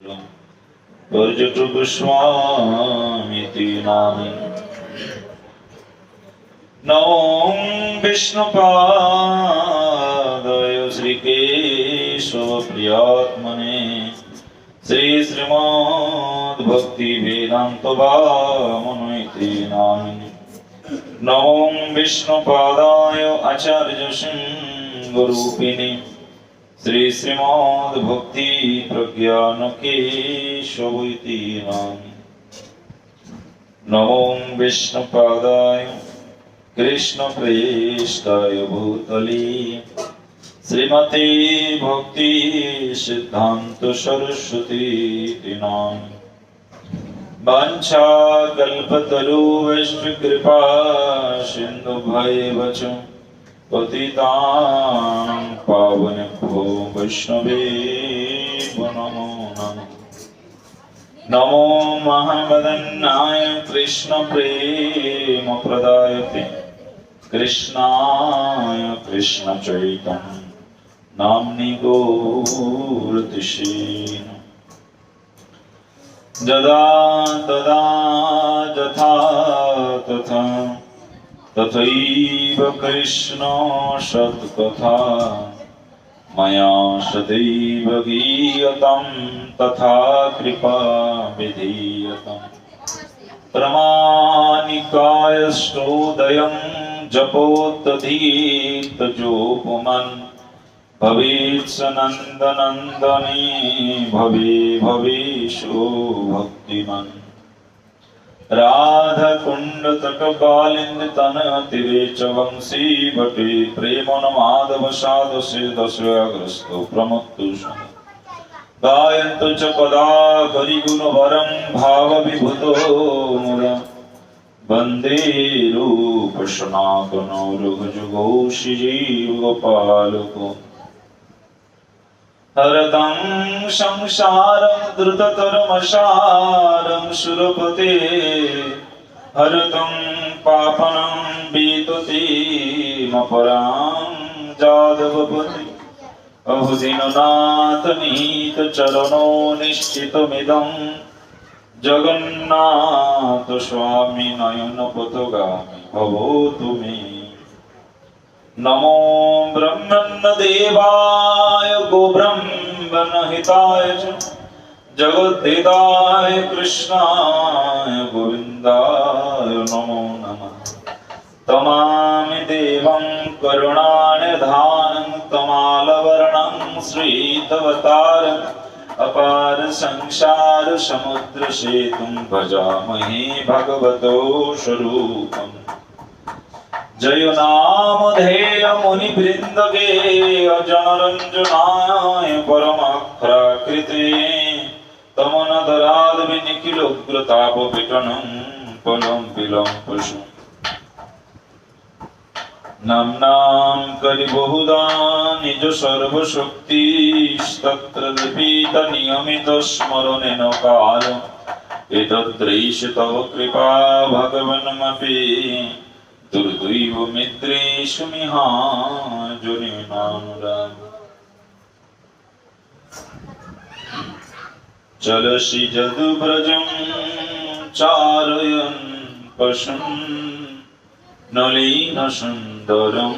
पर्यटक स्वामीति नामे नमो विष्णुपादाय श्रीकेशवप्रियात्मने श्रीश्रीमद्भक्तिवेदान्तवामनोति नामिने नमो विष्णुपादाय आचार्यशृङ्गरूपिणे श्रीश्रीमद्भक्ति प्रज्ञानकेशवैति नामे नमो विष्णुपादाय कृष्णप्रेष्ठाय भूतले श्रीमते भक्ति सिद्धान्त सरस्वती नामे वाञ्छाकल्पतरुश्च कृपा सिन्धुभ्येव च पतितानां पावनेभ्यो वैष्णवेभ्यो नमो नमः नमो महावदन्नाय कृष्णप्रेमप्रदायते कृष्णाय कृष्णचैतन्य नाम्नि गौरतिषे यदा तदा यथा तथा तथैव कृष्ण सत्कथा मया सदैव गीयतां तथा कृपा विधीयताम् प्रमाणिकायस्तोदयं जपोत्तधीतजोपमन् भवेत् स नन्दनन्दने भवे भवेशो भक्तिमान् राधाकुण्डतटकालिन्दतनतीरे च वंशी भटे प्रेमोन्मादवसादसे दशयाग्रस्तो प्रमत्तु गायन्तु च कदा हरिगुणवरं भावविभूतो मुदा वन्दे रूपसनातनो रघुजुगौषिजीवगोपालको हरतं संसारं द्रुततरमसारं सुरपते हरतं पापनं विततिमपरां जादवपति अहुदीननाथनीतचरणो निश्चितमिदं जगन्नाथ स्वामी नयनपथगामी भवतु मे नमो ब्रह्मण्यदेवाय गोब्रह्मणहिताय च जगद्धिताय कृष्णाय गोविन्दाय नमो नमः तमामि देवं करुणानिधानं तमालवर्णं श्रीतवतारम् अपार संसार समुद्र सेतुं भजामहे भगवतो स्वरूपम् जय नामधेय मुनिवृन्दगे अजनरञ्जनाय परमाख्याकृते तमनदराद् विनिखिलोग्रतापविटनं फलं बिलं पशु नाम्नां कलिबहुधा निज सर्वशक्तिस्तत्र लिपित नियमित स्मरणेन काल एतत्रैष तव कृपा भगवन्मपि दुर्दैव मित्रेषु मिहाजनेनानुराग चलसि जदुव्रजं चारयन् पशुन् नलिनसुन्दरं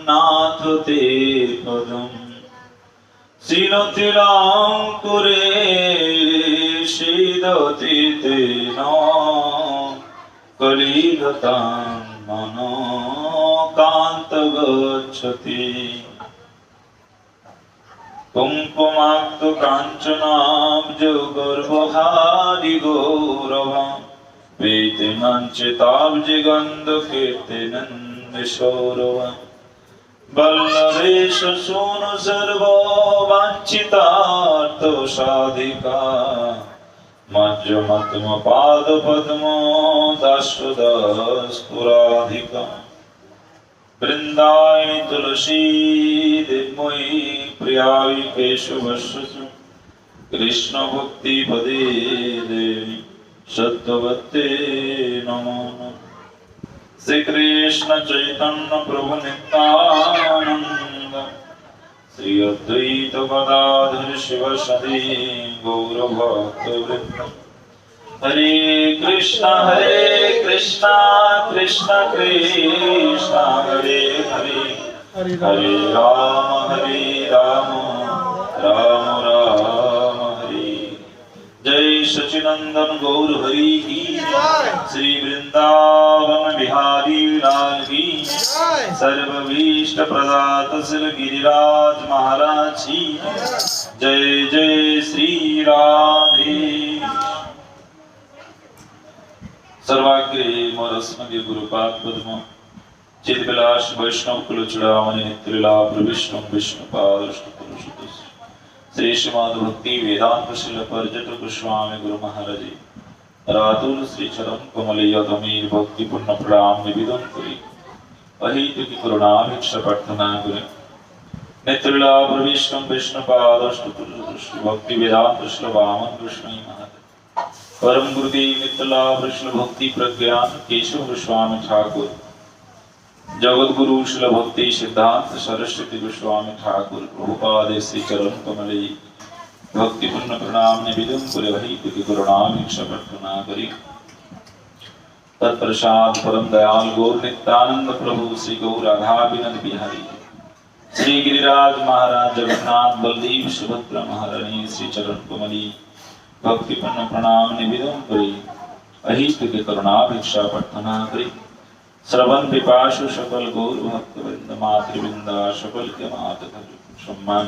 नाथ ते पदम् शिरतिलाङ्कुरे सीदति तेन कलिलतां मनो कान्त गच्छति कुङ्कुमाक्तो काञ्चनाब्जगर्वहारि गौरवम् प्रीतिमञ्चिताब्जगन्धकीर्तिनन्दसौरवम् वल्लभेश सोनु सर्वो वाञ्छितार्थसाधिका मज्जमत्मपादपद्मो दास्वदास्पुराधिका वृन्दाय तुलसी दिग्मयी प्रियाय केशवस्य कृष्णभक्तिपदे देवी सत्वते नमो नमः श्री कृष्ण चैतन्य प्रभु नित्यानंद श्री अद्वैत गदाधर शिवसदि गौरभक्तवृंद। हरे कृष्णा कृष्ण कृष्ण हरे हरे, हरे राम राम राम हरे। जय सच्चिदानंद गौर हरि की, श्री वृंदावन बिहारी लाल की, सर्वभीष्ट प्रदात श्री गिरिराज महाराज की जय। जय श्री राधे। सर्वाग्रे मोरस्मगे गुरुपाद पद्म, चिद्विलास वैष्णव कुलचूड़ामणि त्रिलाभ विष्णु विष्णुपादष्टपुरुषोत्तम श्री श्रीमद् भक्ति वेदांत शिल पर्यट गोस्वामी गुरु महाराज रातुल श्री चरण कमलयतमीर भक्ति पुण्य प्रणाम निवेदन करी अहितुक करुणा भिक्षा प्रार्थना करें। नेत्रिलाभ विष्णु विष्णुपादष्टपुरुष भक्ति वेदांत शिल वामन कृष्ण महाराज परम गुरुदेव नित्यलाभ कृष्ण भक्ति प्रज्ञान केशव गोस्वामी ठाकुर जगत गुरु शिल भक्ति सिद्धांत सरस्वती गोस्वामी ठाकुर प्रभुपाद श्री चरण कमले भक्ति पुण्य प्रणाम निवेदन करे अहितुक करुणा भिक्षा प्रार्थना करी। तत्प्रसाद परम दयाल गौर नित्यानंद प्रभु श्री गौर राधा विनोद बिहारी श्री गिरिराज महाराज जगन्नाथ बलदेव सुभद्रा महारानी श्री चरण कमली भक्ति पुण्य प्रणाम निवेदन करी अहितुक करुणा भिक्षा प्रार्थना करी। श्रवण पिपाशु सकल गौर भक्त वृंद मातृवृंदा सकल के मात सम्मान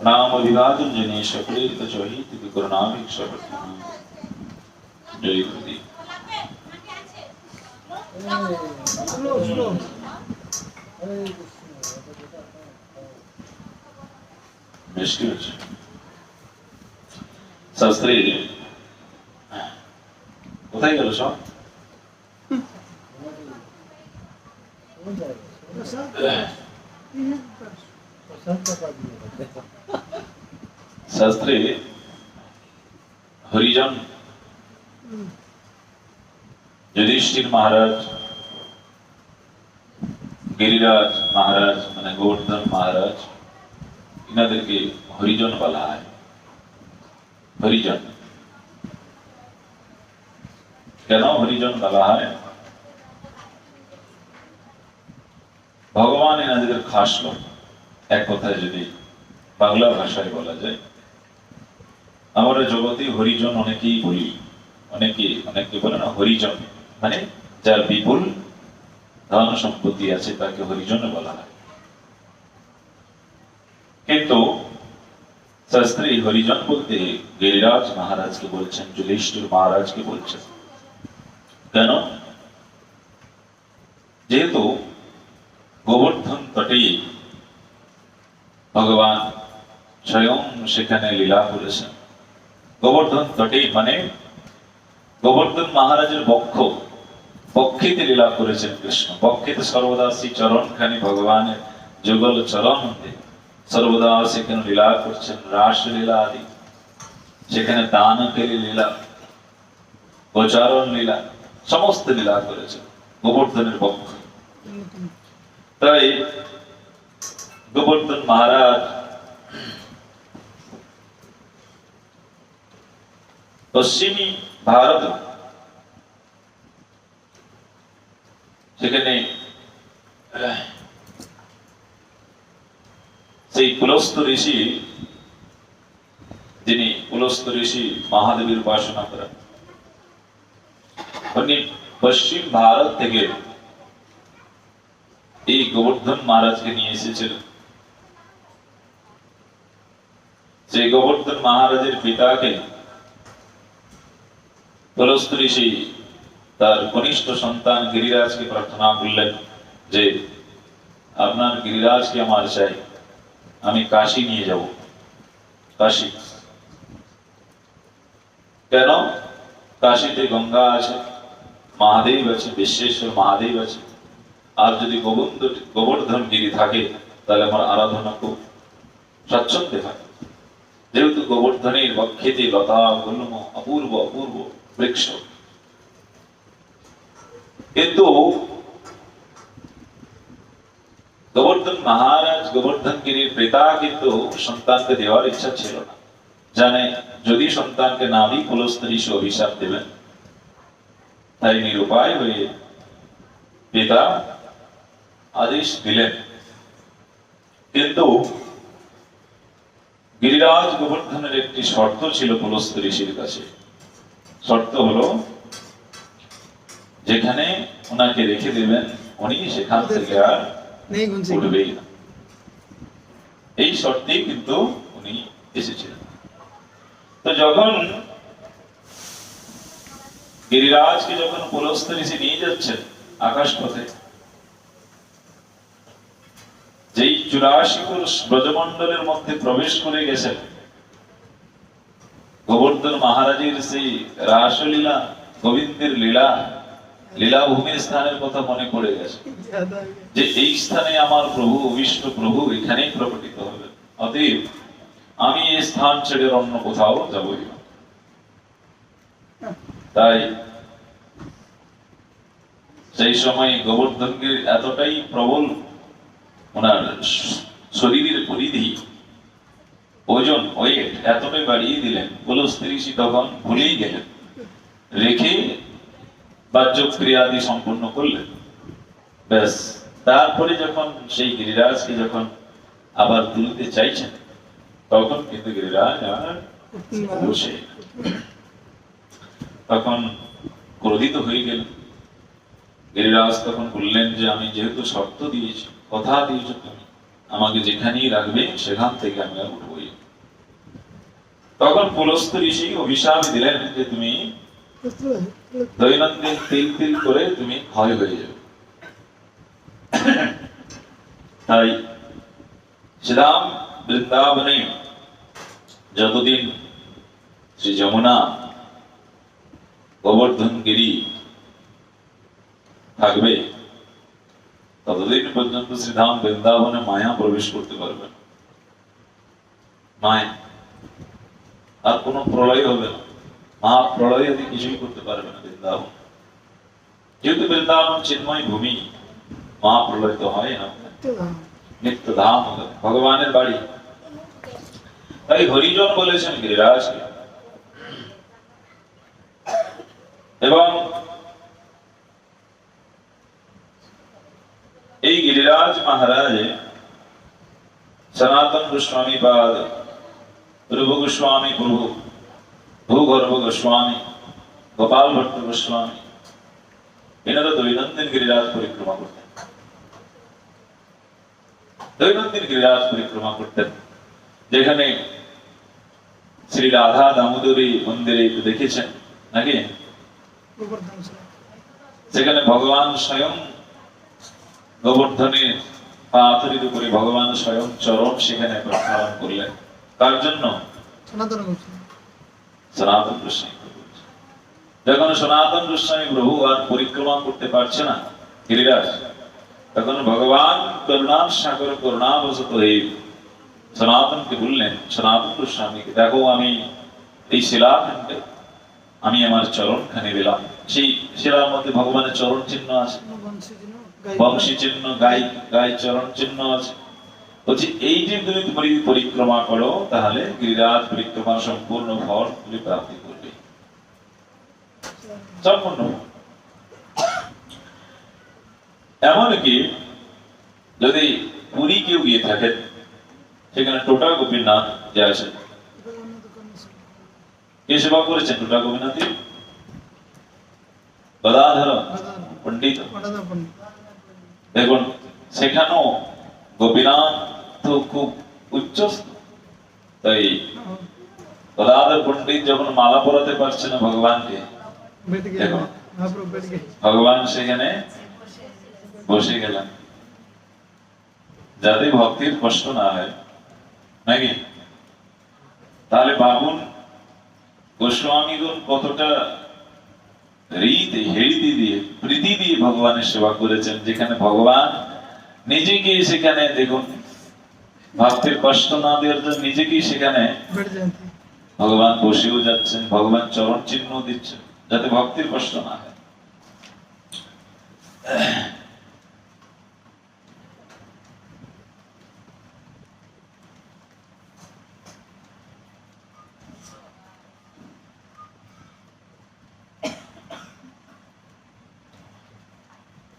नाम अभिवादन जने सकले अहितुक करुणा भिक्षा प्रार्थना। जय गुरुदेव। শাস্ত্রী কোথায় গেল সব? শাস্ত্রে হরিজন युधिष्ठिर महाराज गिरिराज महाराज माने गोवर्धन महाराज इनादेरके हरिजन बला है। हरिजन केन हरिजन बला है? भगवान इनादेर खास लोक। एक कथाय यदि बांगला भाषाय बला जाय आमरा जगते हरिजन अनेकेई बली अनेके बोले ना हरिजन माने जार विपुल धन सम्पत्ति आछे ताके हरिजन बला हय। किन्तु शास्त्रे हरिजन बोलते गिरिराज महाराज के बोलছেন युधिष्ठिर महाराज के बोलছেন। केन? जेहेतु गोवर्धन तटे भगवान स्वयं सेखाने लीला करेছেন। गोवर्धन तटे माने गोवर्धन महाराजेर बक्षिते लीला करेছেন कृष्ण। बक्षिते सर्वदा श्री चरण खानी भगवान जुगल चरण सर्वदा सेखाने लीला करছেন। रास लीला आदि सेखाने दान केली लीला गोचारण लीला समस्त लीला करेছেন गोवर्धनेर बक्ष। ताई गोवर्धन महाराज पश्चिमी भारत সেখানে সেই পুলস্ত্য ঋষি যিনি পুলস্ত্য ঋষি মহাদেবের উপাসনা করেন উনি পশ্চিম ভারত থেকে এই গোবর্ধন মহারাজকে নিয়ে এসেছিলেন। সেই গোবর্ধন মহারাজের পিতাকে पुलस्त्य ऋषि तार कनिष्ठ सन्तान गिरिराज के प्रार्थना करलेन जे आपनार गिरिराज के आमार चाই आमी काशी निये যাব। काशी केन? काशीते गंगा आछे महादेव आछे विश्वेश्वर महादेव आछे আর যদি গোবর্ধন গিরি থাকে তাহলে আমার আরাধনা খুব স্বচ্ছন্দে হয়। যেহেতু গোবর্ধনের বক্ষেতে লতা গুল্ম অপূর্ব অপূর্ব वृक्ष किंतु গোবর্ধন মহারাজ গোবর্ধন গিরির পিতা কিন্তু সন্তানকে দেওয়ার ইচ্ছা ছিল না, জানে যদি সন্তানকে না দিই পুলস্ত্রী সে অভিশাপ দেবেন, তাই নিরুপায় হয়ে পিতা আদেশ দিলেন। কিন্তু গিরিরাজ গোবর্ধনের একটি শর্ত ছিল পুলস্ত্য ঋষির কাছে। শর্ত হলো যেখানে ওনাকে রেখে দেবেন উনি সেখান থেকে আর উঠবেই না। এই শর্তে কিন্তু উনি এসেছিলেন। তো যখন গিরিরাজকে যখন পুলস্ত্য ঋষি নিয়ে যাচ্ছেন আকাশ পথে, যেই 84 পুরুষ ব্রজমন্ডলের মধ্যে প্রবেশ করে গেছেন, গোবর্ধন মহারাজের সেই রাসলীলা গোবিন্দের লীলা লীলাভূমির স্থানের কথা মনে পড়ে গেছে, যে এই স্থানে আমার প্রভু অভিষ্ট প্রভু এখানেই প্রকটিত হবে, অতএব আমি এই স্থান ছেড়ে অন্য কোথাও যাবই না। তাই সেই সময় গোবর্ধনকে এতটাই প্রবল ওনার শরীরের পরিধি ওজন ওয়েট এতটাই বাড়িয়ে দিলেন, পুলস্ত্য ঋষি তখন ভুলেই গেলেন, রেখে বাহ্যক্রিয়াদি সম্পূর্ণ করলেন। ব্যাস তারপরে যখন সেই গিরিরাজকে যখন আবার তুলতে চাইছেন, তখন কিন্তু গিরিরাজ আর বসে তখন ক্রোধিত হয়ে গেল। গিরিরাজ তখন বললেন যে আমি যেহেতু শর্ত দিয়েছি, কথা দিয়েছো তুমি আমাকে যেখানেই রাখবে সেখান থেকে আমি আর উঠবই। তখন পুলস্ত্য ঋষি অভিশাপ দিলেন যে তুমি দৈনন্দিন তিল তিল করে তুমি ক্ষয় হয়ে যাবে। তাই শ্রীরাম বৃন্দাবনে যতদিন শ্রী যমুনা গোবর্ধন গিরি থাকবে ততদিন পর্যন্ত শ্রীধাম বৃন্দাবনে মায়া প্রবেশ করতে পারবে না। মায়া আর কোন প্রলয় হবে না, মহাপ্রলয় আদি কিছুই করতে পারবে না বৃন্দাবন, যেহেতু বৃন্দাবন চিন্ময় ভূমি, মহাপ্রলয় তো হয় না, নিত্য ধাম হবে, ভগবানের বাড়ি। তাই হরিজন বলেছেন গিরিরাজকে। এবং এই গিরিরাজ মহারাজ সনাতন গোস্বামী পাদ, রূপ গোস্বামী প্রভু, ভূগর্ভ গোস্বামী, গোপাল ভট্ট গোস্বামী, এনারা দৈনন্দিন গিরিরাজ পরিক্রমা করতেন। দৈনন্দিন গিরিরাজ পরিক্রমা করতেন, যেখানে শ্রী রাধা দামোদরী মন্দিরে দেখেছেন নাকি, সেখানে ভগবান স্বয়ং গোবর্ধনের পাথরের উপরে ভগবান স্বয়ং চরণ সেখানে প্রক্ষালন করলেন। কার জন্য? সনাতন গোস্বামী প্রভু। যখন সনাতন গোস্বামী প্রভু আর পরিক্রমা করতে পারছে না গিরিরাজ, তখন ভগবান করুণার সাগর করুণাবশত হয়ে সনাতনকে বললেন, সনাতন গোস্বামীকে, দেখো আমি এই শিলাখণ্ডে আমি আমার চরণখানি দিলাম। সেই শিলার মধ্যে ভগবানের চরণ চিহ্ন আছে, বংশী চিহ্ন, গাই চরণ চিহ্ন আছে। বলছি এই যে তুমি পরিক্রমা করো, তাহলে গিরিরাজ পরিক্রমা সম্পূর্ণ ফল তুমি প্রাপ্তি করবে, সম্পূর্ণ। এমনকি যদি পুরী কেউ গিয়ে থাকেন, সেখানে টোটা গোপীনাথ যে আছে, কে সেবা করেছেন টোটা গোপীনাথী? গদাধর পণ্ডিত। দেখুন সেখানেও গোপীনাথ তো খুব উচ্চস্থ। তাই গদাধর পণ্ডিত যখন মালা পরাতে পারছে না ভগবানকে, দেখুন ভগবান সেখানে বসে গেলেন, যাতে ভক্তির কষ্ট না হয় নাকি। তাহলে বাবুন গোস্বামীগণ কতটা রীতি হেড়িতি দিয়ে প্রীতি দিয়ে ভগবানের সেবা করেছেন, যেখানে ভগবান নিজেকে সেখানে দেখুন ভক্তের কষ্ট না দেওয়ার জন্য নিজেকেই সেখানে ভগবান বসেও যাচ্ছেন, ভগবান চরণ চিহ্ন দিচ্ছেন, যাতে ভক্তির কষ্ট না হয়।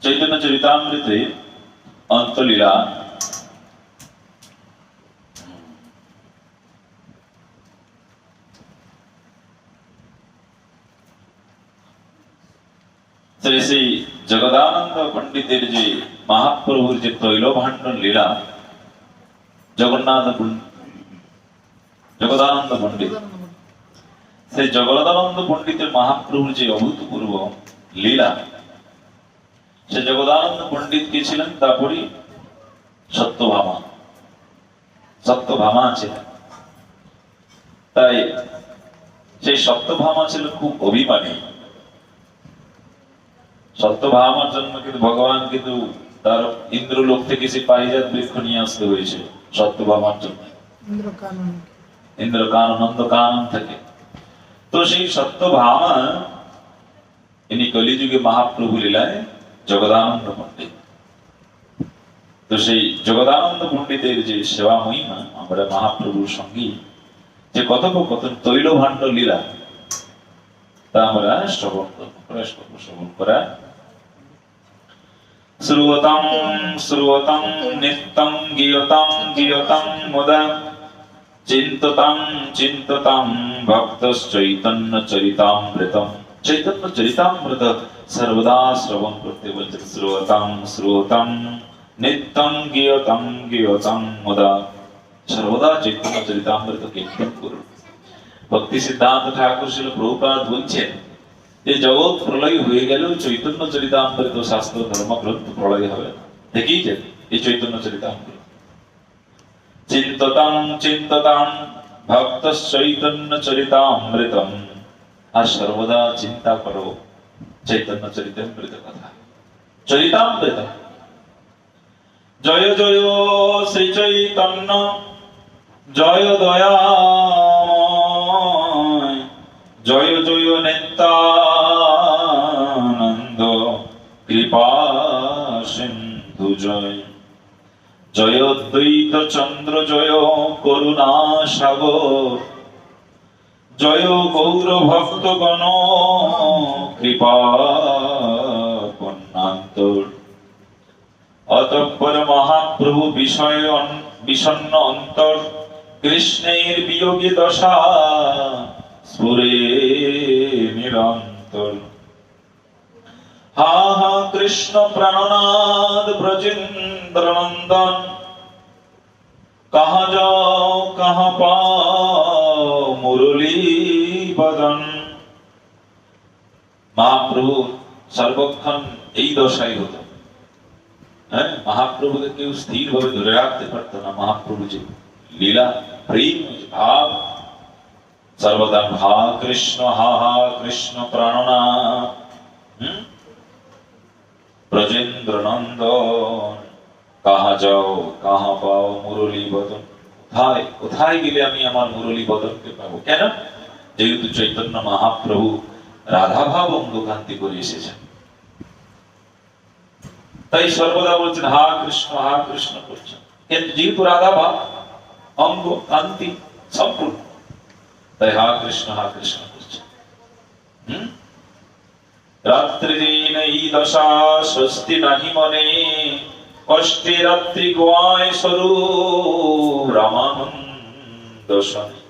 চৈতন্য চরিতামৃতে অন্তলীলা সেই জগদানন্দ পণ্ডিতের যে মহাপ্রভুর যে তৈলভাণ্ড লীলা জগদানন্দ পণ্ডিত, সেই জগদানন্দ পণ্ডিতের মহাপ্রভুর যে অভূতপূর্ব লীলা, সে জগদানন্দ পণ্ডিত কে ছিলেন? তারপরে সত্যভামা ছিলেন। তাই সেই সত্যভামা ছিল খুব অভিমানী। সত্যভামার জন্য কিন্তু ভগবান কিন্তু তার ইন্দ্রলোক থেকে সে পারিজাত বৃক্ষ নিয়ে আসতে হয়েছে সত্যভামার জন্য, নন্দকানন থেকে। তো সেই সত্যভামা ইনি কলিযুগে মহাপ্রভু লীলায় জগদানন্দ পণ্ডিত। তো সেই জগদানন্দ পণ্ডিতের যে সেবা মহিমা আমরা মহাপ্রভুর সঙ্গে যে কথোপকথন তৈলভাণ্ড লীলা তা আমরা শ্রবণ করা। শ্রুয়তাম নিত্যং গীয়তাম মুদা চিন্ততাম ভক্তশ্চৈতন্য চরিতামৃতম। চৈতন্য চরিতামৃত সর্বদা শ্রবণ করতে বলছে। শ্রুয়তাম নিত্যং গীয়তাম মুদা, সর্বদা চৈতন্য চরিতামৃত কীর্তন করুন। ভক্তি সিদ্ধান্ত ঠাকুর শিল প্রভুপাদ বলছেন যে জগৎ প্রলয় হয়ে গেলেও চৈতন্য চরিতামৃত শাস্ত্র ধর্মগ্রন্থ প্রলয় হবে না। দেখেই যে এই চৈতন্য চরিতামৃত চিন্ততাম ভক্তশ্চৈতন্য চরিতামৃতম, আর সর্বদা চিন্তা করো চৈতন্য চরিতামৃত কথা। চরিতামৃত জয় জয় শ্রী চৈতন্য জয় দয়াময়, জয় জয় নিত্যানন্দ কৃপা সিন্ধু জয়, জয় দ্বৈত চন্দ্র জয় করুণা সাগর, জয় গৌর ভক্তগণ কৃপা কন্যান্তর। অতঃপর মহাপ্রভু বিষণ্ণ অন্তর, কৃষ্ণের বিয়োগে দশা স্ফুরে নিরন্তর। হা হা কৃষ্ণ প্রাণনাদ ব্রজেন্দ্র নন্দন, কাহা যাও কাহা পাও মুরলী বদন। মহাপ্রভু সর্বক্ষণ এই দশাই হতো। হ্যাঁ, মহাপ্রভুকে কেউ স্থির ভাবে ধরে রাখতে পারতো না। মহাপ্রভু যে লীলা প্রেম ভাব সর্বদা হা কৃষ্ণ প্রাণনাথ ব্রজেন্দ্র নন্দন, কাহা যাও কাহা পাও মুরলী বদন। কোথায় গেলে আমি আমার মুরলী বদনকে পাবো? কেন? যেহেতু চৈতন্য মহাপ্রভু রাধা ভাব অঙ্গকান্তি করে এসেছেন, তাই সর্বদা বলছেন হা কৃষ্ণ করছেন। কিন্তু যেহেতু রাধা ভাব অঙ্গ কান্তি সম্পূর্ণ, তাই হা কৃষ্ণ করছেন। রাত্রি দিন এই দশা স্বস্তি নাহি মনে, কষ্টে রাত্রি গোয়ায় স্বরূপ রামানন্দ শনি।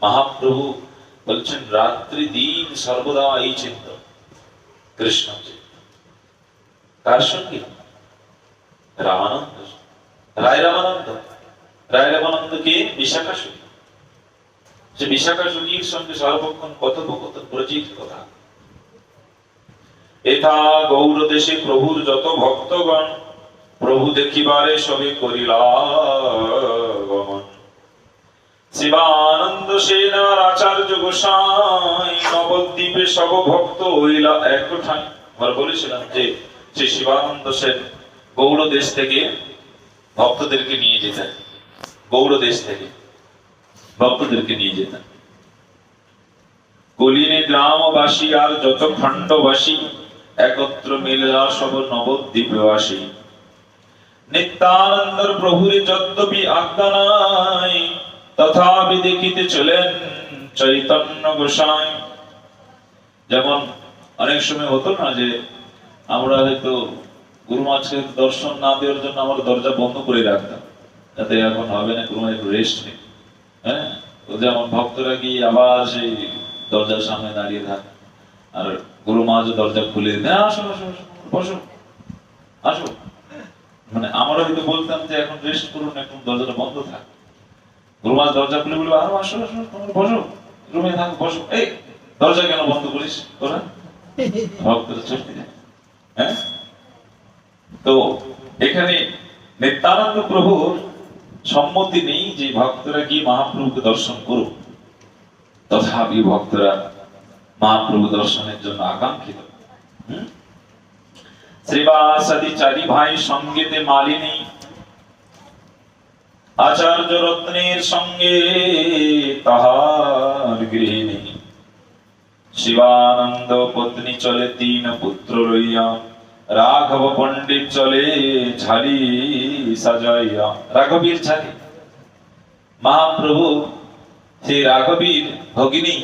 মহাপ্রভু বলছেন রাত্রি দিন সর্বদা এই চিন্তা কৃষ্ণ। কার সঙ্গে? রামানন্দ, রায় রামানন্দ কে? বিশাখা শুনি। সে বিশাখা শুনির সঙ্গে সর্বক্ষণ কথোপকথন প্রচিত কথা। এথা গৌর দেশে প্রভুর যত ভক্তগণ, প্রভু দেখিবারে সবে করিলা গমন। শিবানন্দ সেনার আচার্য গোসাই, নবদ্বীপে সব ভক্ত হইলা এক ঠাঁই। আমরা বলেছিলাম যে শ্রী শিবানন্দ সেন গৌড় দেশ থেকে ভক্তদেরকে নিয়ে যেতেন। গৌড় দেশ থেকে ভক্তদেরকে নিয়ে যেতেন। কলিনে গ্রামবাসী আর যত খণ্ডবাসী, একত্র মিললা সব নবদ্বীপবাসী। নিত্যানন্দর প্রভুরে যদ্যপি আজ্ঞা নাই, তথাপি দেখিতে চলেন চৈতন্য গোসাই। যেমন অনেক সময় হতো না যে আমরা হয়তো গুরু মাঝকে দর্শন না দেওয়ার জন্য আমরা দরজা বন্ধ করে রাখতাম, যাতে এখন হবে না, গুরু একটু রেস্ট নেই। হ্যাঁ, যেমন ভক্তরা গিয়ে আবার সেই দরজার সামনে দাঁড়িয়ে থাকে, আর গুরু মাঝ দরজা খুলে দিতে, আসো আসো আসো, বসো, আসো। মানে আমরা হয়তো বলতাম যে এখন রেস্ট করুন, এখন দরজাটা বন্ধ থাক। গুরু মাঝ দরজা খুলে বলবো, আরো আসো আসো, তোমরা বসো, রুমে থাক, বসো। এই দরজা কেন বন্ধ করিস তোরা? ভক্তরা চলে যায়। হ্যাঁ, তো এখানে নিত্যানন্দ প্রভুর সম্মতি নেই যে ভক্তরা গিয়ে মহাপ্রভুকে দর্শন করুক, তথাপি ভক্তরা মহাপ্রভু দর্শনের জন্য আকাঙ্ক্ষিত। শ্রীবাসাদি চারি ভাই সঙ্গেতে মালিনী, আচার্য রত্নের সঙ্গে তাহার গৃহিণী, শিবানন্দ পত্নী চলে তিন পুত্র লইয়া, রাঘব পণ্ডিত চলে ঝালি সাজাইয়া। রাঘবীর ঝালি, মহাপ্রভু সেই রাঘবীর ভগিনী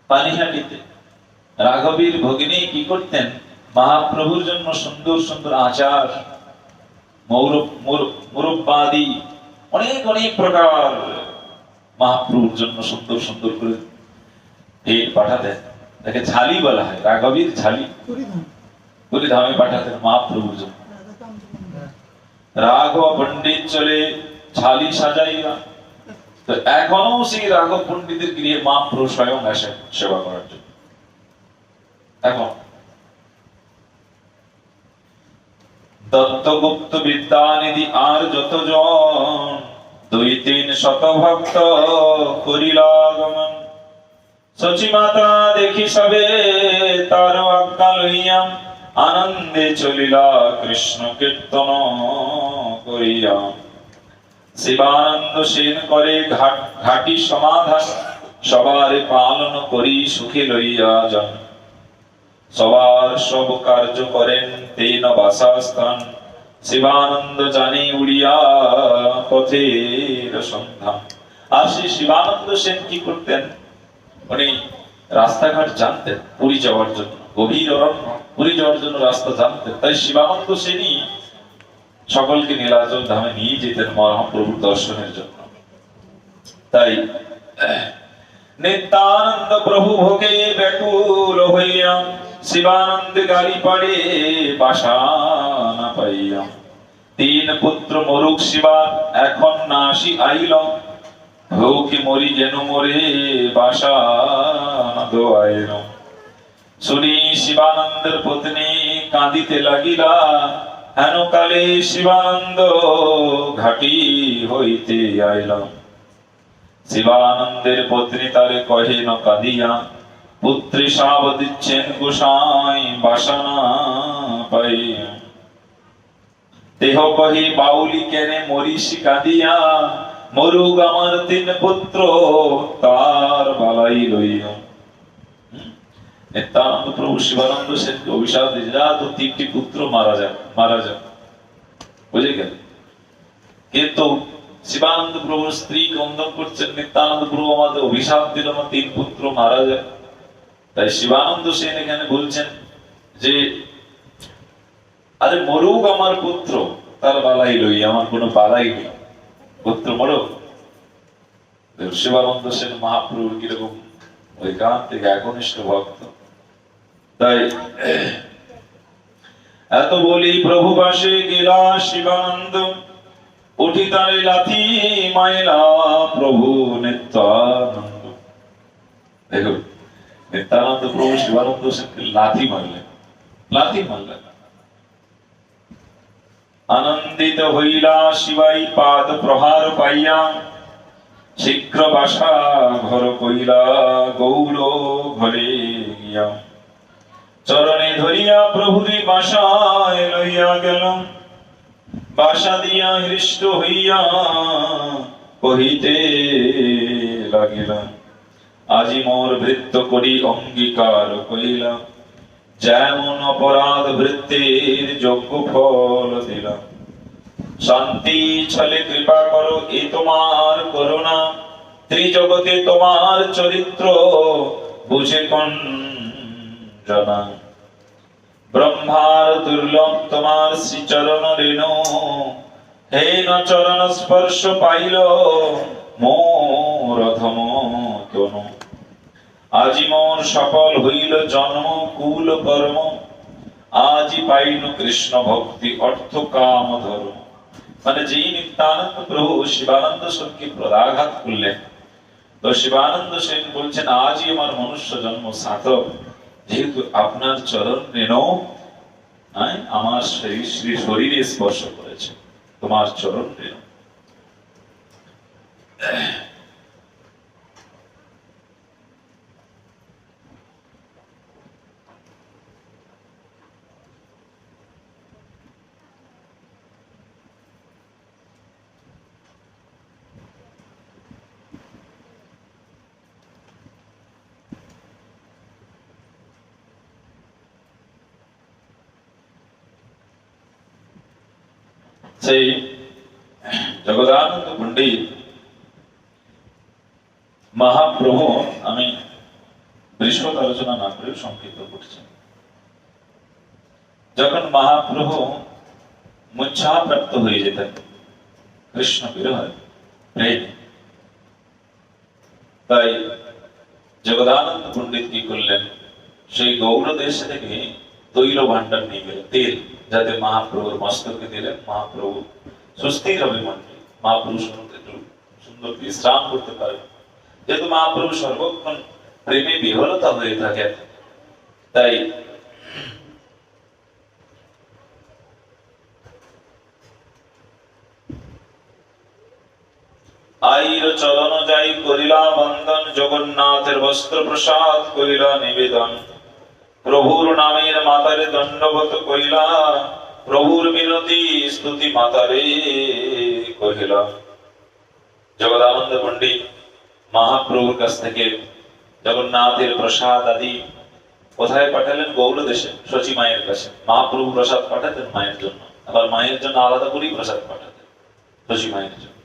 পানিহাটিতে, রাঘবীর ভগিনী কি করতেন? মহাপ্রভুর জন্য সুন্দর সুন্দর আচার, মুরব্বাদি অনেক অনেক প্রকার মহাপ্রভুর জন্য সুন্দর সুন্দর করে ভেট পাঠাতেন। তাকে ঝালি বলা হয়, রাঘবীর ঝালি ধামে পাঠাতেন মহাপ্রভুর জন্য। রাঘব পণ্ডিত চলে ঝালি সাজাইয়া। তো এখনো সেই রাঘব পণ্ডিতের গৃহে মহাপ্রভু স্বয়ং আসেন সেবা করার জন্য। এখন দত্তগুপ্ত বিদ্যানিধি আর যতজন, 2-3 ভক্ত করিলাগমন। সচিমাতা দেখি সবে তার আজ্ঞা লইয়া, আনন্দে চলিলা কৃষ্ণ কীর্তন করিয়া। শিবানন্দ সেন করে ঘাটি সমাধান, সবার পালন করি সুখে লইয়া যান। সবার সব কার্য করেন তেন বাসাস্থান, শিবানন্দ জানি উড়িয়া পথের সন্ধান। আর সেই শিবানন্দ সেন কি করতেন? উনি রাস্তাঘাট জানতেন, পুরী যাওয়ার জন্য, গভীর অরণ্য, পুরী যাওয়ার জন্য রাস্তা জানতেন। তাই শিবানন্দ সেনই সকলকে নীলাচল ধামে নিয়ে যেতেন মহাপ্রভুর দর্শনের জন্য। তাই নিত্যানন্দ প্রভু ভোগে ব্যাকুল হইয়া, শিবানন্দ গালি পাড়ে বাসা না পাইয়া। 3 পুত্র মরুক শিবা এখন না আসি আইল, ভোগে মরি যেন মরে বাসা না দোয়াইল। শুনি শিবানন্দের পত্নী কাঁদিতে লাগিলা, হেন কালে শিবানন্দ ঘাটি হইতে আইল। শিবানন্দের পত্নী তারে কহে ন কাঁদিয়া, পুত্রে সাব দিচ্ছেন গোসাই বাসনা পাইয়া। দেহ কহে বাউলি কেনে মরিস কাঁদিয়া, মরুগ আমার 3 পুত্র তার বালাই লইয়া। নিত্যানন্দ প্রভু শিবানন্দ সেনকে অভিশাপ দিয়েছে, যা তো 3টি পুত্র মারা যাক। বুঝে গেল? কিন্তু শিবানন্দ প্রভুর স্ত্রী ক্রন্দন করছেন, নিত্যানন্দ প্রভু আমাদের অভিশাপ দিল, আমার 3 পুত্র মারা যায়। তাই শিবানন্দ সেন এখানে বলছেন যে আরে মরুক আমার পুত্র তার বালাই লই, আমার কোনো বালাই নেই, পুত্র মরুক। শিবানন্দ সেন মহাপ্রভুর কিরকম ওই গান থেকে একনিষ্ঠ ভক্ত। তাই এত বলি প্রভু পাশে গেলা শিবানন্দ, উঠি তারে লাথি মাইলা প্রভু নিত্যানন্দ। দেখো নিত্যানন্দ প্রভু শিবানন্দ সেনকে লাথি মারলেন। আনন্দিত হইলা শিবাই পাদ প্রহার পাইয়া, শীঘ্র বাসা ঘর কইলা গৌর ঘরে গিয়া। চরণে ধরিয়া প্রভুরে বাসায় লইয়া গেল, বাসা দিয়া হৃষ্ট হইয়া কহিতে লাগিল, আজি মোর ভৃত্য করি অঙ্গীকার কইলা, যেমন অপরাধ ভৃত্যের যোগ্য ফল দিলা। শান্তি ছলে কৃপা করো এ তোমার করুণা, ত্রিজগতে তোমার চরিত্র বুঝে কোন জানা। ব্রহ্মার দুর্লভ তোমার শ্রীচরণ রেণু, হেন চরণ স্পর্শ পাইল মোর অধম তনু। আজি মোর সফল হইল জন্ম কুল কর্ম, আজি পাইনু কৃষ্ণ ভক্তি অর্থ কাম ধর্ম। মানে যেই নিত্যানন্দ প্রভু শিবানন্দ সেনকে প্রদাঘাত করলেন, তো শিবানন্দ সেন বলছেন আজই আমার মনুষ্য জন্ম সার্থক, যেহেতু আপনার চরণ রেণু আমার শরীরে স্পর্শ করেছে, তোমার চরণ রেণু। সেই জগদানন্দ পণ্ডিত মহাপ্রভু, আমি বৃহৎ আলোচনা না করে সংক্ষিপ্ত করছি। যখন মহাপ্রভু মুচ্ছাপ্রাপ্ত হয়ে যেতেন কৃষ্ণ বিরহে প্রেম, তাই জগদানন্দ পণ্ডিত কি করলেন, সেই গৌড় দেশ থেকে তৈল ভান্ডার নিয়ে গেলেন, তেল, যাতে মহাপ্রভুর মস্তকে দিলেন, মহাপ্রভু সুস্থির হবে মনটি, মহাপ্রভু একটু সুন্দর বিশ্রাম করতে পারে। যেহেতু মহাপ্রভু সর্বক্ষণ প্রেমে বিহলতা হয়ে থাকেন, তাই আইর চলন যাই করিলা বন্দন, জগন্নাথের বস্ত্র প্রসাদ করিলা নিবেদন। প্রভুর নামের মাতারে দণ্ডবত কইলা, প্রভুর বিনতি স্তুতি মাতারে কহিলা। জগদানন্দ পণ্ডিত মহাপ্রভুর কাছ থেকে জগন্নাথের প্রসাদ আদি কোথায় পাঠালেন? গৌড় দেশে শচী মায়ের কাছে। মহাপ্রভু প্রসাদ পাঠাতেন মায়ের জন্য, আবার মায়ের জন্য আলাদা করেই প্রসাদ পাঠাতেন শচী মায়ের জন্য।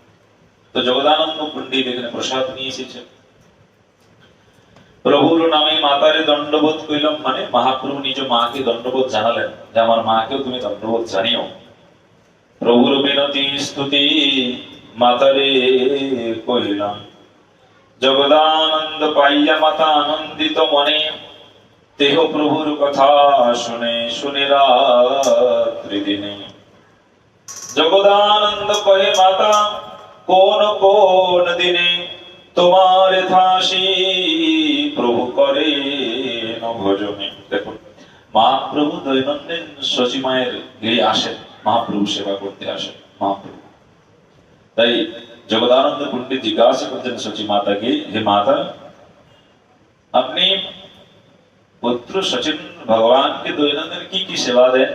তো জগদানন্দ পণ্ডিত এখানে প্রসাদ নিয়ে এসেছেন। প্রভুর নামে মাতারে দণ্ডবোধ কইলাম, মানে মহাপ্রভু নিজ মাকে দণ্ডবোধ জানালেন যে আমার মাকেও তুমি দণ্ডবোধ জানিও। প্রভুর বিনতি স্তুতি মাতারে কইলাম। জগদানন্দ পাইয়া মাতা আনন্দিত মনে, দেহ প্রভুর কথা শুনে শুনে রাত্রি দিনে। জগদানন্দ কহে মাতা কোন কোন দিনে, তোমার থাসি প্রভু করে ভজনে। দেখুন মহাপ্রভু দৈনন্দিন শচী মায়ের গিয়ে আসেন, মহাপ্রভু সেবা করতে আসেন মহাপ্রভু। তাই জগদানন্দ পণ্ডিত জিজ্ঞাসা করছেন শচী মাতাকে, হে মাতা, আপনি পুত্র সচিন ভগবানকে দৈনন্দিন কি কি সেবা দেন,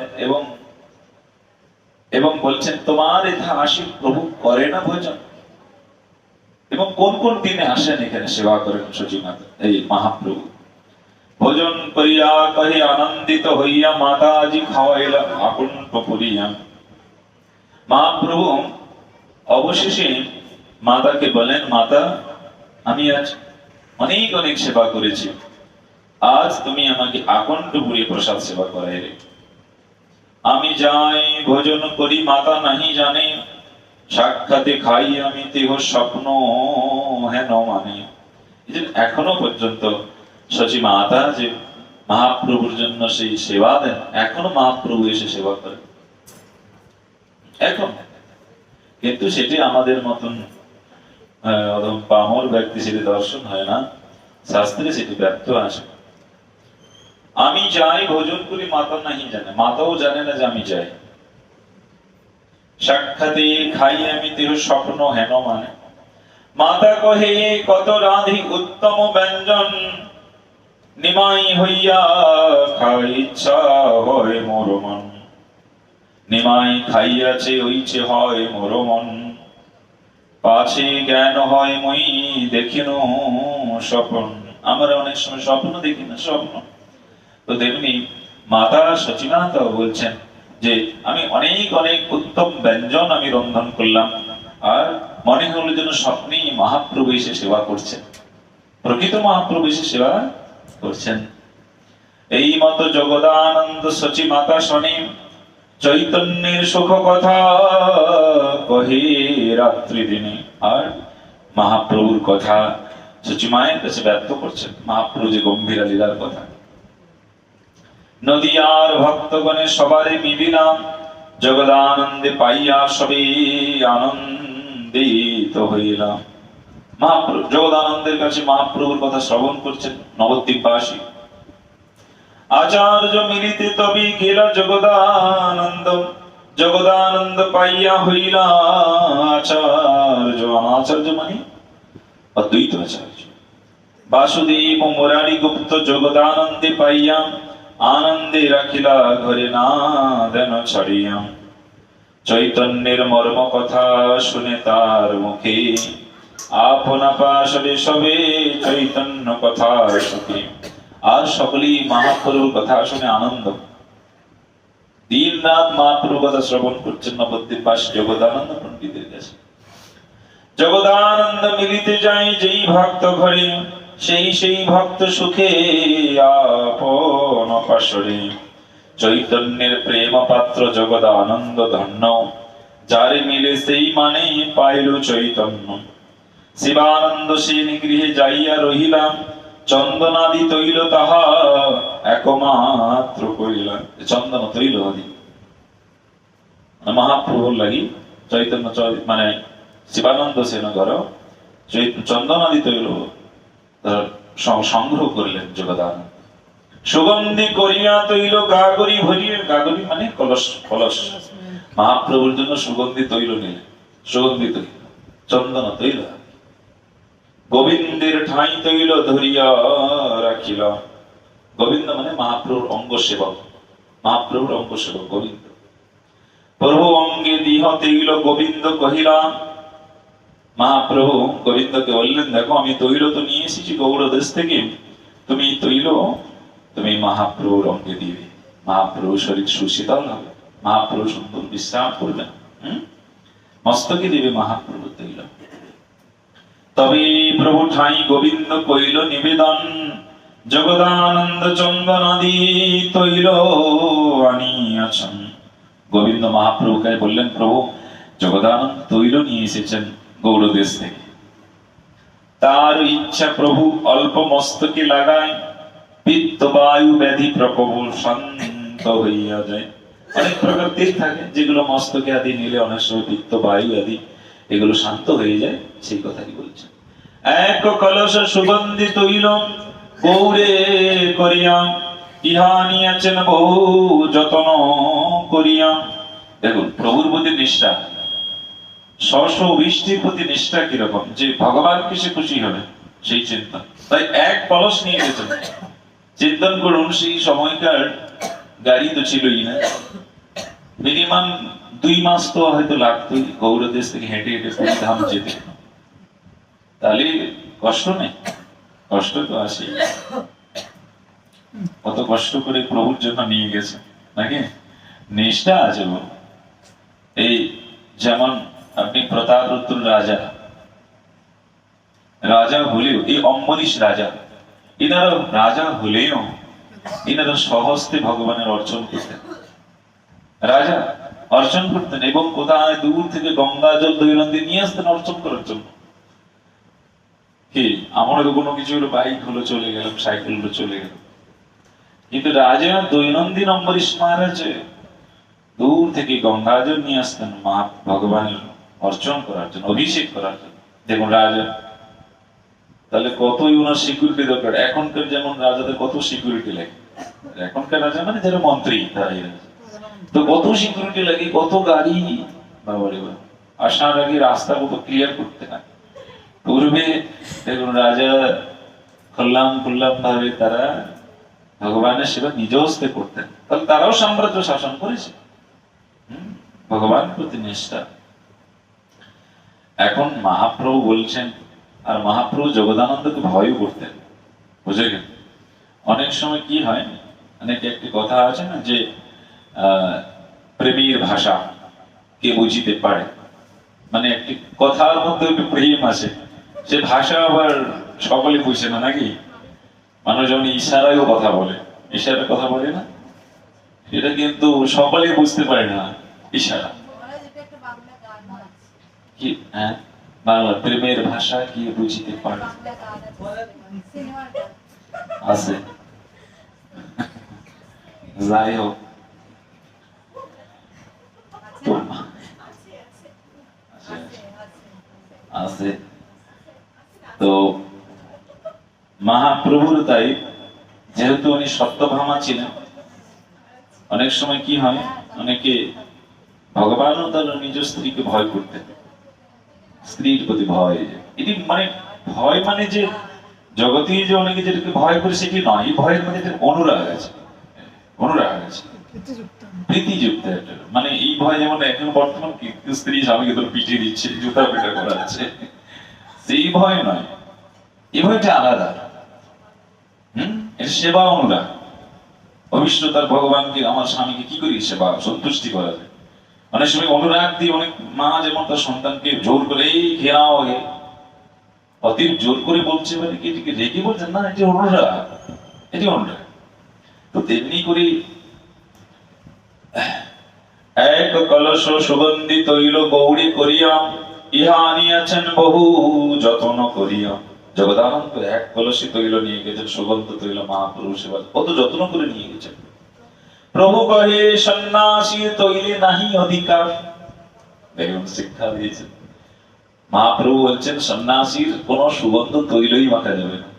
এবং বলছেন তোমার এথা আসি প্রভু করে না ভোজন, এবং কোন কোন দিনে আসেন এখানে সেবা করেন শচী মাতা এই মহাপ্রভু। ভোজন করিয়া কহে আনন্দিত হইয়া, মাতা আজি খাওয়াইলা আকুণ্ঠ পুরিয়া। মহাপ্রভু অবশেষে মাতাকে বলেন, মাতা আমি আজ অনেক অনেক সেবা করেছি, আজ তুমি আমাকে আকণ্ঠ পুরি প্রসাদ সেবা করাইলে। আমি যাই ভোজন করি মাতা নাহি জানে, সাক্ষাতে খাই আমি দেহ স্বপ্ন হেন মানে। এখনো পর্যন্ত শচী মাতা যে মহাপ্রভুর জন্য সেই সেবা দেন, এখনো মহাপ্রভু এসে সেবা করেন এখন। কিন্তু সেটি আমাদের মতন পামর ব্যক্তি সেটি দর্শন হয় না, শাস্ত্রে সেটি ব্যক্ত আছে। আমি যাই ভোজন করি মাতা নাহি জানে, মাতাও জানে না যে আমি যাই। সাক্ষাতে খাই আমি দেহ স্বপ্ন হেন মানে। মাতা কহে কত রাধি উত্তম ব্যঞ্জন, নিমাই হইয়া খাই ইচ্ছা হয় মোর মন। নিমাই খাইয়াছে ওইছে হয় মোর মন, পাছে জ্ঞান হয় মই দেখিন স্বপ্ন। আমরা অনেক সময় স্বপ্ন দেখি না, স্বপ্ন। তো তেমনি মাতা সচিমাতা বলছেন যে আমি অনেক অনেক উত্তম ব্যঞ্জন আমি রন্ধন করলাম, আর মনে হলো যেন স্বপ্নেই মহাপ্রভু এসে সেবা করছেন, প্রকৃত মহাপ্রভু এসে সেবা করছেন। এই মতো জগদানন্দ সচি মাতা শনি চৈতন্যের সুখ কথা কহে রাত্রি দিনে। আর মহাপ্রভুর কথা সচি মায়ের কাছে ব্যক্ত করছেন, মহাপ্রভু যে গম্ভীর লীলার কথা। নদীয়ার ভক্তগণে সবারে মিলিলাম, জগদানন্দে পাইয়া সবে আনন্দিত হইলাম। মহাপ্রভু জগদানন্দের কাছে মহাপ্রভুর কথা শ্রবণ করছেন নবদ্বীপবাসী। আচার্য মিলিতে তবে গেলা জগদানন্দ, জগদানন্দ পাইয়া হইলা আচার্য। আচার্য মানে অদ্বৈত আচার্য। বাসুদেব মুরারি গুপ্ত জগদানন্দে পাইয়া আনন্দে রাখিলা ঘরে না দেন ছাড়িয়া। চৈতন্যের মর্ম কথা শুনে তার মুখে আপনা পাশে সবে চৈতন্য কথা সুখে। আর সকলেই মহাপ্রভুর কথা শুনে আনন্দ, দিন রাত মহাপ্রভুর কথা শ্রবণ করছেন নবদ্বীপবাসী জগদানন্দ পণ্ডিতের কাছে। জগদানন্দ মিলিতে যায় যেই ভক্ত ঘরে, সেই সেই ভক্ত সুখে আপন পাশরে। চৈতন্যের প্রেম পাত্র জগদানন্দ ধন্য, যারে মিলে সেই মানে পাইল চৈতন্য। শিবানন্দ সেন গৃহে যাইয়া রহিলাম, চন্দনাদি তৈল তাহা একমাত্র করিলাম। চন্দন তৈল আদি মহাপ্রভুর লাগি চৈতন্য মানে শিবানন্দ সেন ঘর চন্দনাদি তৈল সংগ্রহ করিলেন জগদানন্দ। সুগন্ধি করিয়া তৈল গাগরি ভরিয়ে, গাগরি মানে কলস, কলস। মহাপ্রভুর জন্য সুগন্ধি তৈল নিলেন, সুগন্ধি তৈল চন্দন তৈল। গোবিন্দের ঠাঁই তৈল ধরিয়া রাখিল। গোবিন্দ মানে মহাপ্রভুর অঙ্গ সেবক, মহাপ্রভুর অঙ্গ সেবক গোবিন্দ। প্রভু অঙ্গে দিহ তৈল গোবিন্দ কহিলা। মহাপ্রভু গোবিন্দকে বললেন, দেখো আমি তৈল তো নিয়ে এসেছি গৌড় দেশ থেকে, তুমি তৈল তুমি মহাপ্রভুর অঙ্গে দিবে। মহাপ্রভু শরীর সুশীতল হবে, মহাপ্রভু সুন্দর বিশ্রাম করবেন, মস্তকে দিবে মহাপ্রভু তৈল। তবে প্রভু ঠাই গোবিন্দ কইল নিবেদন, জগদানন্দ চন্দনাদি তৈল আনিয়াছেন। গোবিন্দ মহাপ্রভুকে বললেন, প্রভু জগদানন্দ তৈল নিয়ে এসেছেন গৌড় দেশ থেকে। তার ইচ্ছা প্রভু অল্প মস্তকে লাগায়, পিত্ত বায়ু ব্যাধি প্রকোপ শান্ত হইয়া যায়। অনেক প্রকার তেল থাকে যেগুলো মস্তকে আদি নিলে অনেক সময় পিত্ত বায়ু আদি এগুলো শান্ত হয়ে যায়, সেই কথাই বলছেন। এক কলস সুগন্ধি তৈল গৌরে করিয়া, ইহা নিয়েছেন বহু যত্ন করিয়া। দেখুন প্রভুর প্রতি নিষ্ঠা, স্ব বৃষ্টির প্রতি নিষ্ঠা কিরকম, যে ভগবানকে সে খুশি হবে সেই চিন্তা। তাই এক কলস নিয়ে গেছেন। চিন্তন করুন, সেই সময়কার গাড়ি তো ছিলই না, মিনিমাম 2 মাস তো হয়তো লাগতোই গৌড় দেশ থেকে হেঁটে হেঁটে পুরী ধাম যেতে। তাহলে কষ্ট নেই, কষ্ট তো আছে। কত কষ্ট করে প্রভুর জন্য নিয়ে গেছে নাকি, নিষ্ঠা আছে। এই যেমন আপনি প্রতাপরুদ্র রাজা, রাজা হলেও এই অম্বরীশ রাজা, এনারা রাজা হলেও এনারা সহস্তে ভগবানের অর্চন করতেন। রাজা অর্চন করতেন এবং কোথায় দূর থেকে গঙ্গা জল দৈনন্দিন নিয়ে আসতেন অর্চন করার জন্য। কি আমাদের কোনো কিছু হলো, বাইক হলো চলে গেলাম, সাইকেল হলো চলে গেল, কিন্তু রাজা দৈনন্দিন অম্বরীশ মহারাজ দূর থেকে গঙ্গা জল নিয়ে আসতেন ভগবানের অর্চন করার জন্য, অভিষেক করার জন্য। দেখুন রাজা তাহলে কতই ওনার সিকিউরিটি দরকার। এখনকার যেমন রাজাদের কত সিকিউরিটি লাগে, এখনকার রাজা মানে যারা মন্ত্রী তারাই রাজা, তো কত সিকিউরিটি লাগে, কত গাড়ি, বাবারে বাবা। আসার আগে রাস্তা কত ক্লিয়ার করতে হয়। পূর্বে দেখুন রাজা খল্লাম ভাবে তারা ভগবানের সেবা নিজ হস্তে করতেন, তাহলে তারাও সাম্রাজ্য শাসন করেছে, ভগবান প্রতি নিষ্ঠা। এখন মহাপ্রভু বলছেন, আর মহাপ্রভু জগদানন্দকে ভয় করতেন, বুঝে গেল। অনেক সময় কি হয়, অনেক একটি কথা আছে না যে প্রেমের ভাষা কে বুঝিতে পারে, মানে একটি কথার মধ্যে প্রেম আছে, সে ভাষা আবার সকলে বুঝে না নাকি। মানুষ যেমন ইশারায়ও কথা বলে, ইশারা কথা বলে না, এটা কিন্তু সকলে বুঝতে পারে না। ইশারা কি? হ্যাঁ, বাংলা প্রেমের ভাষা কি বুঝিতে পারে আছে। যাই হোক, আছে তো মহাপ্রভুর তাই, যেহেতু উনি সত্যভামা ছিলেন, অনেক সময় কি হয়, অনেকে ভগবানও তার নিজ স্ত্রীকে ভয় করতেন, স্ত্রীর প্রতি ভয়। এটি মানে ভয় মানে যে জগতে যে অনেকে যেটাকে ভয় করে সেটি নয়, এই ভয়ের মধ্যে একটা অনুরাগ আছে, অনুরাগ আছে, প্রীতিযুক্ত একটা। মানে এই ভয় যেমন এখন বর্তমান স্ত্রী স্বামীকে তোর পিটিয়ে দিচ্ছে, জুতা পেটা করা আছে, সেই ভয় নয়, এই ভয়টা আলাদা। এটা সেবা অনুরাগ। অবিষ্ট তার ভগবানকে, আমার স্বামীকে কি করি সেবা সন্তুষ্টি করা যায়। অনেক সময় অনুরাগ দিয়ে অনেক মা যেমন তার সন্তানকে জোর করে এই ঘেরাও হে অতি জোর করে বলছে, মানে কি এটিকে রেগে বলছেন না, এটি অনুরাগ, এটি অনুরাগ। তো তেমনি করে এক কলস সুগন্ধি তৈল গৌরী করিয়া ইহা আনিয়াছেন বহু যত্ন করিয়া। জগদানন্দ এক কলসি তৈল নিয়ে গেছেন, সুগন্ধ তৈল মহাপ্রভু সেবা কত যত্ন করে নিয়ে গেছেন। প্রভু কহে সন্ন্যাসী তৈলে নাহি অধিকার। দেখুন শিক্ষা দিয়েছেন মহাপ্রভু, বলছেন সন্ন্যাসীর কোন সুগন্ধ তৈলই মাখা যাবে না।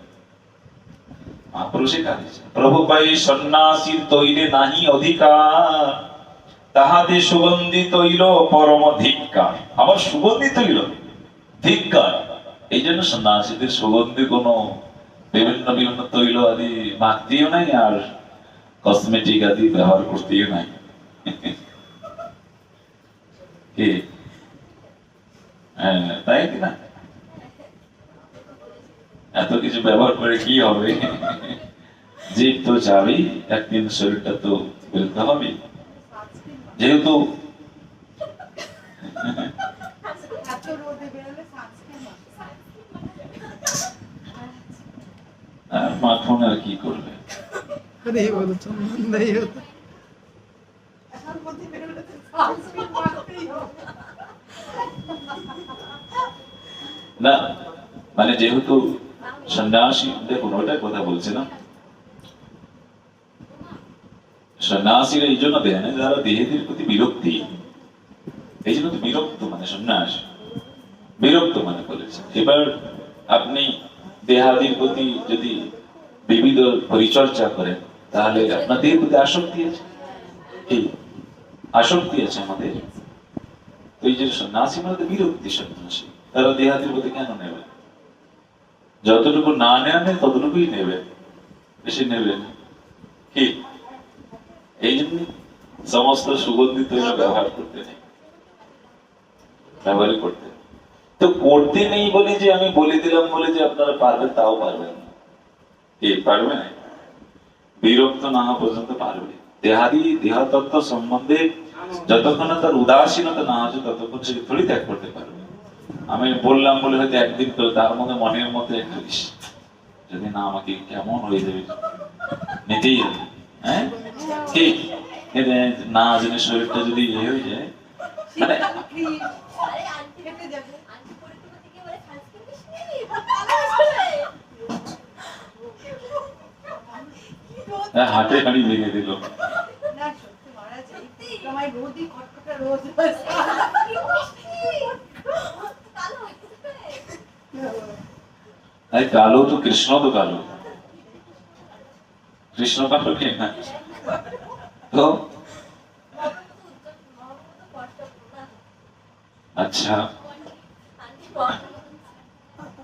মহাপ্রভু শিক্ষা দিয়েছেন, প্রভু কহে সন্ন্যাসীর তৈলে নাহি অধিকার, তাহাতে সুগন্ধি তৈল পরম ধিক্কার। আবার সুগন্ধি তৈল ধিক্কার। এই জন্য সন্ন্যাসীদের সুগন্ধি কোন বিভিন্ন বিভিন্ন তৈল আদি মাখতেও নাই, আর কসমেটিক আদি ব্যবহার করতেও নাই। কি তাই কিনা? এত কিছু ব্যবহার করে কি হবে? জীব তো যাবেই একদিন, শরীরটা তো বেরোতে হবে। যেহেতু মাখন আর কি করবে? না মানে যেহেতু সন্ন্যাসী, দেখুন ওটার কথা বলছিলাম, সন্ন্যাসীরা এই জন্য দেয় না যারা দেহের প্রতি বিরক্তি, এই জন্য তো বিরক্ত মানে সন্ন্যাস, বিরক্ত মানে বলেছে। এবার আপনি দেহাদির প্রতি যদি বিবিধ পরিচর্যা করেন, তাহলে আপনার দেহের প্রতি আসক্তি আছে, এই আসক্তি আছে আমাদের। তো এই যে সন্ন্যাসী মানে বিরক্তি, সন্ন্যাসী তারা দেহাদির প্রতি কেন নেবে? যতটুকু না নেয় ততটুকুই নেবে, বেশি নেবে না। কি এই জন্য সমস্ত সুগন্ধি তৈল ব্যবহার করতে নেই, ব্যবহারই করতে। তো করতে নেই বলে যে আমি বলে দিলাম বলে যে আপনারা পারবেন তাও পারবেন না। কে পারবে না? বিরক্ত না হওয়া পর্যন্ত পারবে। দেহাদি দেহতত্ত্ব সম্বন্ধে যতক্ষণ তার উদাসীনতা না আছে ততক্ষণ সে থোড়ি ত্যাগ করতে পারবে। আমি বললাম বলে হয়তো একদিন তো তার মধ্যে মনের মধ্যে একটু যদি না আমাকে কেমন হয়ে যাবে, নিতেই হবে। হ্যাঁ ঠিক না জেনে শরীরটা যদি ইয়ে হয়ে যায়, মানে হাতে হাঁড়ি ভেঙে দিল। কালো তো কৃষ্ণ তো কালো, কৃষ্ণ কালো কে না? তো আচ্ছা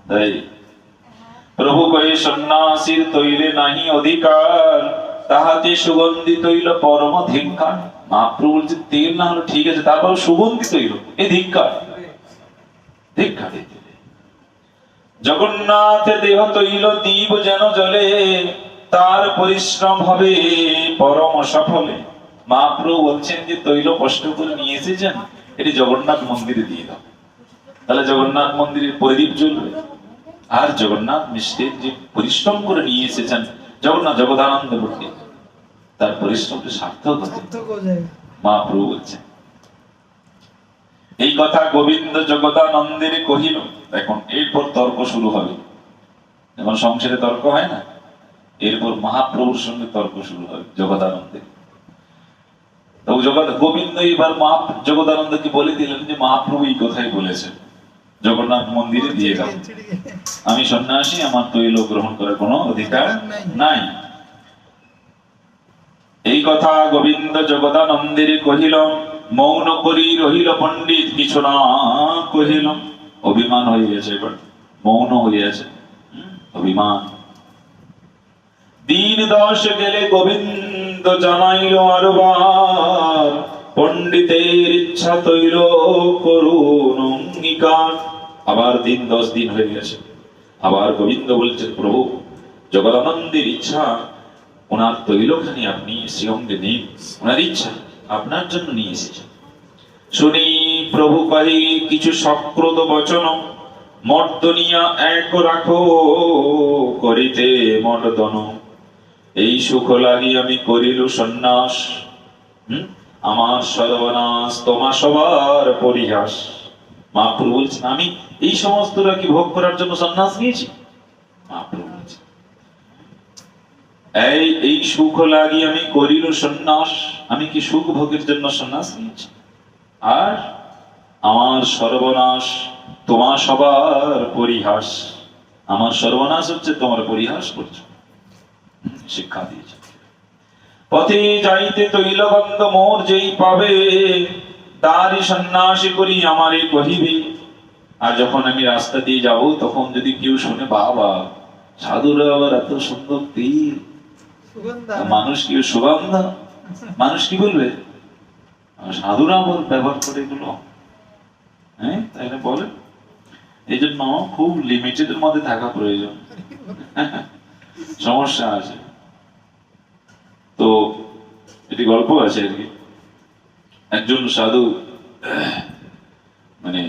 তাই প্রভু কয়ে সন্ন্যাসীর তৈলে নাহি অধিকার, তাহাতে সুগন্ধি তৈল পরম ধিক্কার। মহাপ্রভু বলছে তেল না হলো ঠিক আছে, তারপর সুগন্ধি তৈল, এই ধিক্কার, ধিক্কার। জগন্নাথ দেহ তৈল দীপ যেন জলে, তার পরিশ্রম হবে পরম সফলে। মহাপ্রভু বলছেন যে তৈল কষ্ট করে নিয়ে এসেছেন, এটি জগন্নাথ মন্দিরে দিয়ে দাও, তাহলে জগন্নাথ মন্দিরের প্রদীপ জ্বলবে। আর জগন্নাথ মিশ্রের যে পরিশ্রম করে নিয়ে এসেছেন জগন্নাথ জগদানন্দ মূর্তি, তার পরিশ্রমটা সার্থক হবে। মহাপ্রভু বলছেন এই কথা গোবিন্দ জগদানন্দের কহিল। এখন এরপর তর্ক শুরু হবে, এখন সংসারে তর্ক হয় না, এরপর মহাপ্রভুর সঙ্গে তর্ক শুরু হবে জগদানন্দের। তো গোবিন্দ এবার জগদানন্দকে বলে দিলেন যে মহাপ্রভু এই কথাই বলেছেন, জগন্নাথ মন্দিরে দিয়ে গেল, আমি সন্ন্যাসী, আমার তৈল গ্রহণ করার কোনো অধিকার নাই। এই কথা গোবিন্দ জগদানন্দের কহিল। মৌন করি রহিল পণ্ডিত, কিছু না কহিল। অভিমান হয়ে গেছে, এবার মৌন হয়ে গেছে, অভিমান। দিন 10 গেলে গোবিন্দ জানাইল আরবার, পণ্ডিতের ইচ্ছা তৈল করুন অঙ্গীকার। আবার দিন 10 দিন হয়ে গেছে, আবার গোবিন্দ বলছেন প্রভু জগদানন্দের ইচ্ছা, ওনার তৈলখানি আপনি শ্রীঅঙ্গে নিন, ওনার ইচ্ছা আপনার জন্য নিয়ে এসেছেন। শুনি প্রভু কহি কিছু সক্রত বচন, মর্দনিয়া এক রাখো করিতে মর্দন। এই সুখ লাগি আমি করিল সন্ন্যাস, আমার সর্বনাশ তোমা সবার পরিহাস। মহাপ্রভু বলছেন আমি এই সমস্তটা কি ভোগ করার জন্য সন্ন্যাস নিয়েছি? মহাপ্রভু বলছেন এই সুখ লাগি আমি করিল সন্ন্যাস, আমি কি সুখ ভোগের জন্য সন্ন্যাস নিয়েছি? আর আমার সর্বনাশ তোমার সবার পরিহাস, আমার সর্বনাশ হচ্ছে তোমার পরিহাস করছো, শিক্ষা দিয়েছে। পথে যাইতে তৈলগন্ধ মোর যেই পাবে, তারই সন্ন্যাসী করি আমারে কহিবে। আর যখন আমি রাস্তা দিয়ে যাব, তখন যদি কেউ শুনে বাবা সাধুরা আবার এত সুন্দর তেল, মানুষ কি সুগন্ধ, মানুষ কি বলবে সাধুরা আবার ব্যবহার করে এগুলো, হ্যাঁ তাই না বলে? এই জন্য খুব লিমিটেড এর মধ্যে থাকা প্রয়োজন, সমস্যা আছে। তো এটি গল্প আছে আর কি, একজন সাধু মানে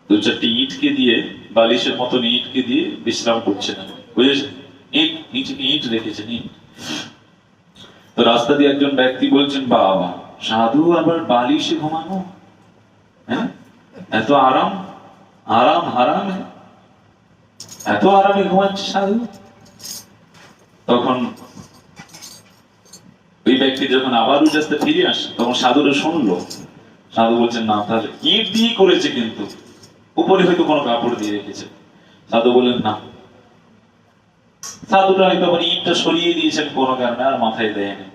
2-4টি ইটকে দিয়ে, বালিশের মতন ইটকে দিয়ে বিশ্রাম করছেন, বুঝেছেন? ইট রেখেছেন, ইট। তো রাস্তা দিয়ে একজন ব্যক্তি বলছেন বাবা সাধু আবার বালিশে ঘুমানো, হ্যাঁ এত আরাম, আরাম হারাম, এত আরামে ঘুমাচ্ছে সাধু। তখন ওই ব্যক্তি যখন আবার ওই রাস্তায় ফিরে আসে, তখন সাধুরা শুনলো, সাধু বলছেন না তাহলে ইট দিয়ে করেছে, কিন্তু উপরে হয়তো কোনো কাপড় দিয়ে রেখেছে। সাধু বললেন না, সাধুরা হয়তো আবার ইটটা সরিয়ে দিয়েছেন কোনো কারণে, আর মাথায় দেয়নি।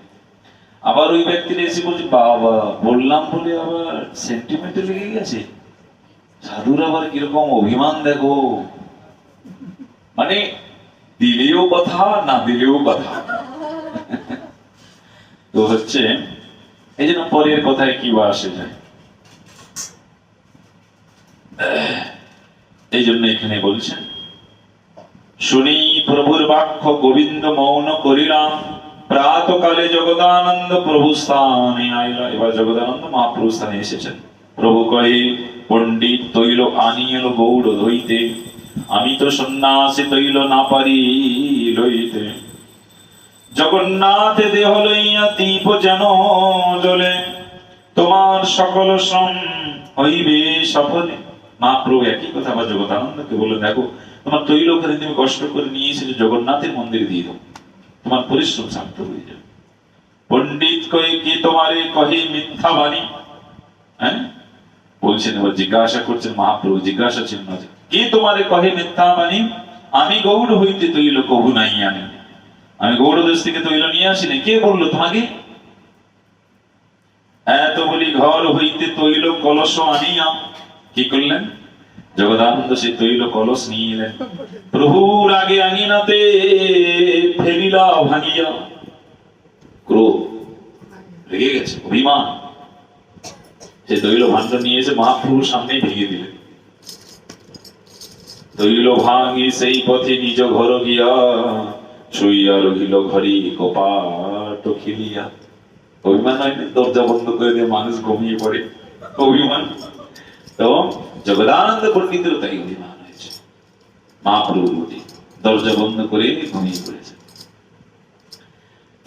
আবার ওই ব্যক্তিটা এসে বলছে বাবা বললাম বলে আবার সেন্টিমেন্টে লেগে গেছে। সাধুরা আবার কিরকম অভিমান দেখো, মানে দিলেও কথা না দিলেও কথা। তো হচ্ছে এই জন্য পরের কথায় কি বা আসে যায়, এই জন্য এখানে বলছেন শুনি প্রভুর বাক্য গোবিন্দ মৌন করিলাম, প্রাতকালে জগদানন্দ প্রভু স্থানে আইলা। এবার জগদানন্দ মহাপ্রভু স্থানে এসেছেন। প্রভু কহে পণ্ডিত তৈল আনিল গৌড় ধইতে, আমি তো সন্ন্যাসী তৈল না পারি লইতে। জগন্নাথে দেহ লইয়া দীপ যেন জ্বলে, তোমার সকল শ্রম হইবে সফলে। মহাপ্রভু একই কথা আবার জগদানন্দকে বলে দেখো তোমার তৈলখানি তুমি কষ্ট করে নিয়ে এসেছো, জগন্নাথের মন্দিরে দিয়ে দাও, তোমার পরিশ্রম সার্থক হয়ে যাবে। পণ্ডিত কয়ে কি তোমারে কহে মিথ্যা বাণী, হ্যাঁ বলছেন। এবার জিজ্ঞাসা করছেন মহাপ্রভু, জিজ্ঞাসা চিহ্ন কি তোমারে কহে মিথ্যা বাণী, আমি গৌড় হইতে তৈল কবু নাই আনি, আমি গৌড় দেশ থেকে তৈল নিয়ে আসিনি, কে বললো তোমাকে? এত বলি ঘর হইতে তৈল কলস আনিয়া, কি করলেন? জগদানন্দ সে তৈল কলস নিয়ে এলেন, প্রভুর আগে আঙিনাতে ফেলিলা ভাঙিয়া। ক্রোধ লেগে গেছে, অভিমান, সে তৈল ভাণ্ড নিয়ে এসে মহাপ্রভুর সামনে ভেঙে দিলেন। তৈল ভাঙি সেই পথে নিজ ঘর গিয়া, শুইয়া রহিল ঘরে কপাট খিলিয়া। অভিমান হয় না? দরজা বন্ধ করে দিয়ে মানুষ ঘুমিয়ে পড়ে, অভিমান। তো জগদানন্দ পণ্ডিতের তাই অভিমান হয়েছে, মহাপ্রভুর প্রতি দরজা বন্ধ করে ঘুমিয়ে পড়েছে।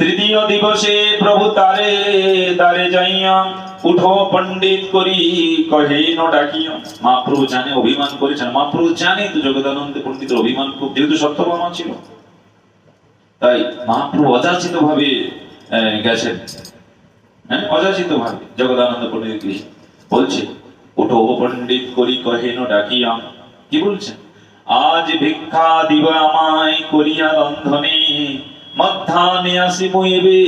তৃতীয় দিবসে প্রভু তারে তারে যাইয়া উঠো পণ্ডিত করি কহেন ডাকিয়া। মহাপ্রভু জানে অভিমান করেছেন, মহাপ্রভু জানে তো জগদানন্দ পণ্ডিতের অভিমান খুব, যেহেতু সত্যভামা ছিল, তাই মহাপ্রভু অযাচিত ভাবে গেছেন, অযাচিত ভাবে জগদানন্দ পণ্ডিত গৃহে বলছে উঠো পণ্ডিত করি কহেন ডাকিয়া। কি বলছেন? আজ ভিক্ষা দিব আমায় করিয়া রন্ধনে, মধ্যাহ্নে আসি মইবে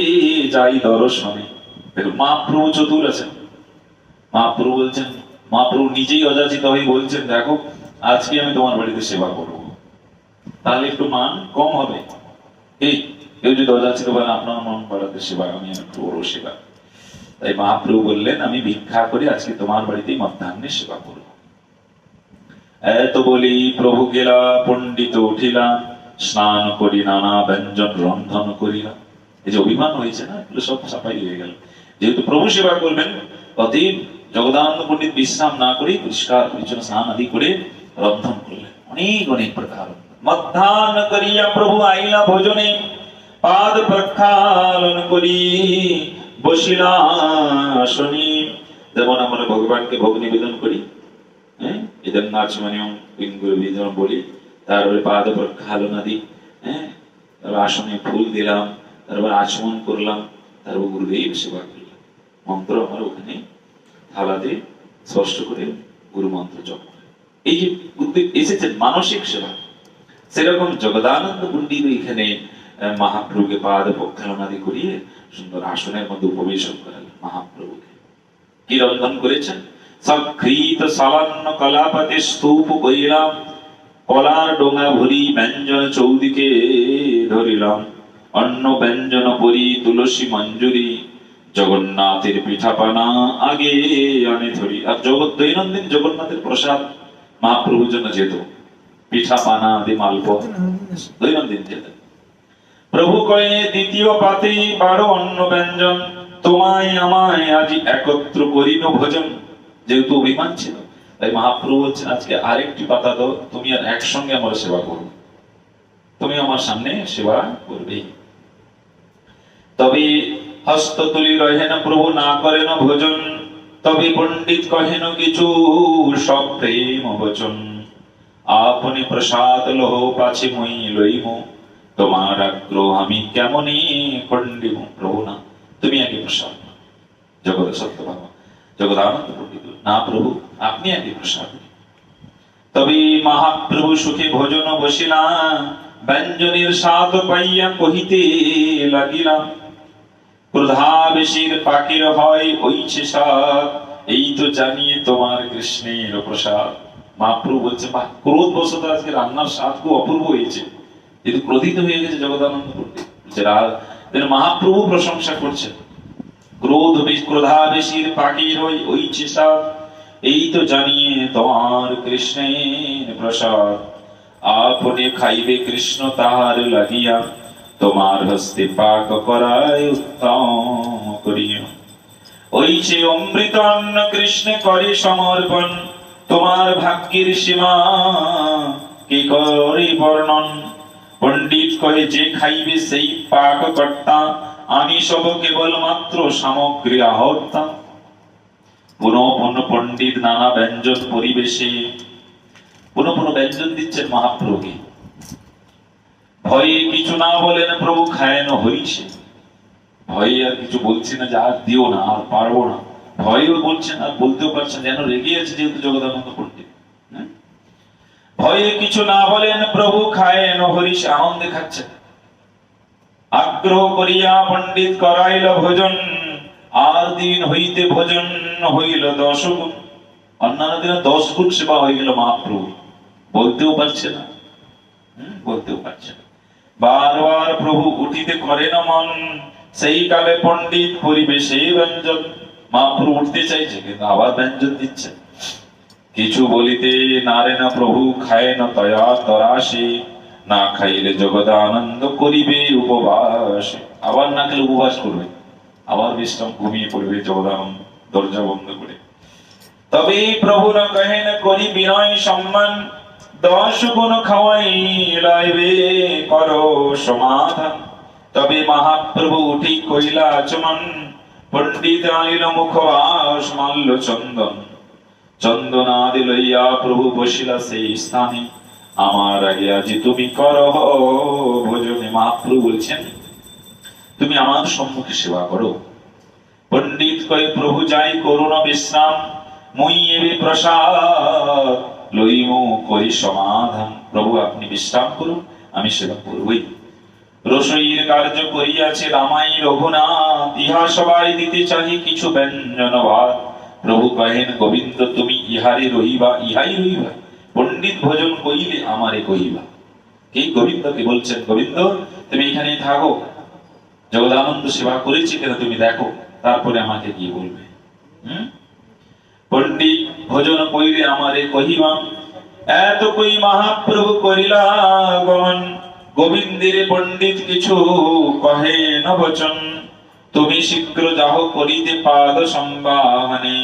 যাই দর্শনে। দেখুন মহাপ্রভু চতুর আছেন। মহাপ্রভু বলছেন, মহাপ্রভু নিজেই অযাচিত হয়ে বলছেন দেখো আজকে আমি তোমার বাড়িতে সেবা করবো, তাহলে একটু মান কম হবে। এই কেউ যদি অযাচিত বলেন আপনার মন বাড়াতে সেবা, আমি একটু বড় সেবা। তাই মহাপ্রভু বললেন আমি ভিক্ষা করে আজকে তোমার বাড়িতেই মধ্যাহ্নে সেবা করবো। এত বলি প্রভু গেলা, পণ্ডিত উঠিলা, স্নান করি নানা ব্যঞ্জন রন্ধন করিলা। এই যে অভিমান হয়েছে না, এগুলো সব সাফাই হয়ে গেল। যেহেতু প্রভু সেবা করবেন, অতএব জগদানন্দ পণ্ডিত বিশ্রাম না করে পরিষ্কার পরিচ্ছন্ন স্নান আদি করে রন্ধন করলেন অনেক অনেক প্রকার। মধ্যাহ্ন করিয়া প্রভু আইলা ভোজনে, পাদ প্রক্ষালন করি বসিলা আসনে। যেমন আমরা ভগবানকে ভোগ নিবেদন করি, ইদং নাচমনিয়ম বিদন বলি, তারপরে পাদ প্রক্ষালন আদি, তারপর আসনে ফুল দিলাম, তারপর আচমন করলাম, তারপর গুরুদেব সেবা করলাম। মন্ত্র আমার ওখানে থালাতে স্পষ্ট করে গুরু মন্ত্র জপ করে। এই যে উদ্যোগ এসেছে মানসিক সেবা, সেরকম জগদানন্দ পণ্ডিত এখানে মহাপ্রভুকে পাদ প্রক্ষালন আদি করিয়ে সুন্দর আসনের মধ্যে উপবেশন করালেন মহাপ্রভুকে। কি রন্ধন করেছেন? সক্রীত সালান্ন কলাপতি স্তূপ করিলাম, কলার ডোঙা ভরি ব্যঞ্জন চৌদিকে ধরিলাম, অন্ন ব্যঞ্জন পরি তুলসী মঞ্জুরি, জগন্নাথের পিঠাপানা আগে আনে ধরি। আর দৈনন্দিন জগন্নাথের প্রসাদ মহাপ্রভুর জন্য যেত, পিঠা পানা আদি মালপ দৈনন্দিন যেত। প্রভু কয়ে দ্বিতীয় পাতে 12 অন্ন ব্যঞ্জন, তোমায় আমায় আজি একত্র করিন ভোজন। যেহেতু অভিমান ছিল, তাই মহাপ্রভু বলছেন আজকে আরেকটি পাতা দাও, তুমি আর একসঙ্গে আমার সেবা করো, তুমি আমার সামনে সেবা করবে। তবে হস্ত তুলি রহেন প্রভু না করেন ভোজন, তবে পণ্ডিত কহেন কিছু সব প্রেম বচন। আপনি প্রসাদ লহ পাছে মই লইব, তোমার আগ্রহ আমি কেমনি খণ্ডিব। প্রভু না, তুমি আগে প্রসাদ। জগৎ সত্যভামা জগদানন্দ পণ্ডিত না, প্রভু আপনি আগে প্রসাদ। তবে মহাপ্রভু সুখে ভোজন বসিলা, ব্যঞ্জনের স্বাদ পাইয়া কহিতে লাগিলাম, ক্রোধাবেশীর পাখির হয় ওইছে স্বাদ, এই তো জানিয়ে তোমার কৃষ্ণের প্রসাদ। মহাপ্রভু বলছে বাহ, ক্রোধ বশত আজকে রান্নার স্বাদ খুব অপূর্ব হয়েছে, যেহেতু ক্রোধিত হয়ে গেছে জগদানন্দ পণ্ডিত। মহাপ্রভু প্রশংসা করছেন, ক্রোধাবেশীর পাখির হয় ওইছে স্বাদ, এই তো জানিয়ে তোমার কৃষ্ণের প্রসাদ। আপনি খাইবে কৃষ্ণ তাহার লাগিয়া, তোমার হস্তে পাক করায় উত্তম করিয়া। ওই যে অমৃত অন্ন কৃষ্ণে করে সমর্পণ, তোমার ভাগ্যের সীমা কি করে বর্ণন। পণ্ডিত কহে যে খাইবে সেই পাক কর্তা, আমি সব কেবল মাত্র সামগ্রী আহর্তা। পুনঃ পুনঃ পণ্ডিত নানা ব্যঞ্জন পরিবেশে, পুনঃ পুনঃ ব্যঞ্জন দিচ্ছেন মহাপ্রভুকে। ভয়ে কিছু না বলেন প্রভু খায়েন হইছে, ভয়ে আর কিছু বলছে না যে আর দিও না, আর পারবো না, ভয়েও বলছেন আর বলতেও পারছেন, যেন রেগে আছে যেহেতু জগদানন্দ পণ্ডিত। ভয়ে কিছু না বলেন প্রভু খায়েন হরিষ, আনন্দে খাচ্ছেন। আগ্রহ করিয়া পণ্ডিত করাইল ভোজন, আর দিন হইতে ভোজন হইল 10 গুণ। অন্যান্য দিনে 10 গুণ সেবা হয়ে গেল মহাপ্রভু, বলতেও পারছে না, বলতেও পারছে না। বারবার প্রভু উঠিতে করেন মন, সেই কালে পণ্ডিত পরিবেশে ব্যঞ্জন। মহাপ্রভু উঠতে চাইছে কিন্তু আবার ব্যঞ্জন দিচ্ছে। কিছু বলিতে নারে না প্রভু খায় না তয়া তরাসে, না খাইলে জগদানন্দ করিবে উপবাস। আবার না খেলে উপবাস করবে, আবার বিশ্রাম ঘুমিয়ে পড়বে জগদানন্দ দরজা বন্ধ করে। তবে প্রভু না কহেন করি বিনয় সম্মান, 10 গুণ খাওয়াই লাইবে করো সমাধান। তবে মহাপ্রভু উঠি কইলা আচমন, পণ্ডিত আনিল মুখবাস মাল্য চন্দন। চন্দনাদি লইয়া প্রভু বসিলা সেই স্থানে, আমার আগে আজি তুমি করো ভোজনে। মহাপ্রভু বলছেন তুমি আমার সম্মুখে সেবা করো। পণ্ডিত কয়ে প্রভু যাই করুণ বিশ্রাম, মুই এবে প্রসাদ লইমু করি সমাধান। প্রভু আপনি বিশ্রাম করুন, আমি সেবা করবই। রসইয়ের কার্য করিয়াছে রামাই রঘুনাথ, ইহা সবাই দিতে চাহি কিছু ব্যঞ্জন ভাত। প্রভু কহেন গোবিন্দ তুমি ইহারে রহিবা, ইহাই রহিবা। পণ্ডিত ভোজন কইলে আমারে কহিবা। এই গোবিন্দকে বলছেন গোবিন্দ তুমি এখানে থাকো, জগদানন্দ সেবা করেছি কেন তুমি দেখো, তারপরে আমাকে গিয়ে বলবে। পণ্ডিত ভোজন কইলে আমারে কহিবা। এত কই মহাপ্রভু করিলা গমন, গোবিন্দের পণ্ডিত কিছু কহে ন বচন। তুমি শীঘ্র যাহ করিতে পাদ সম্বাহনে,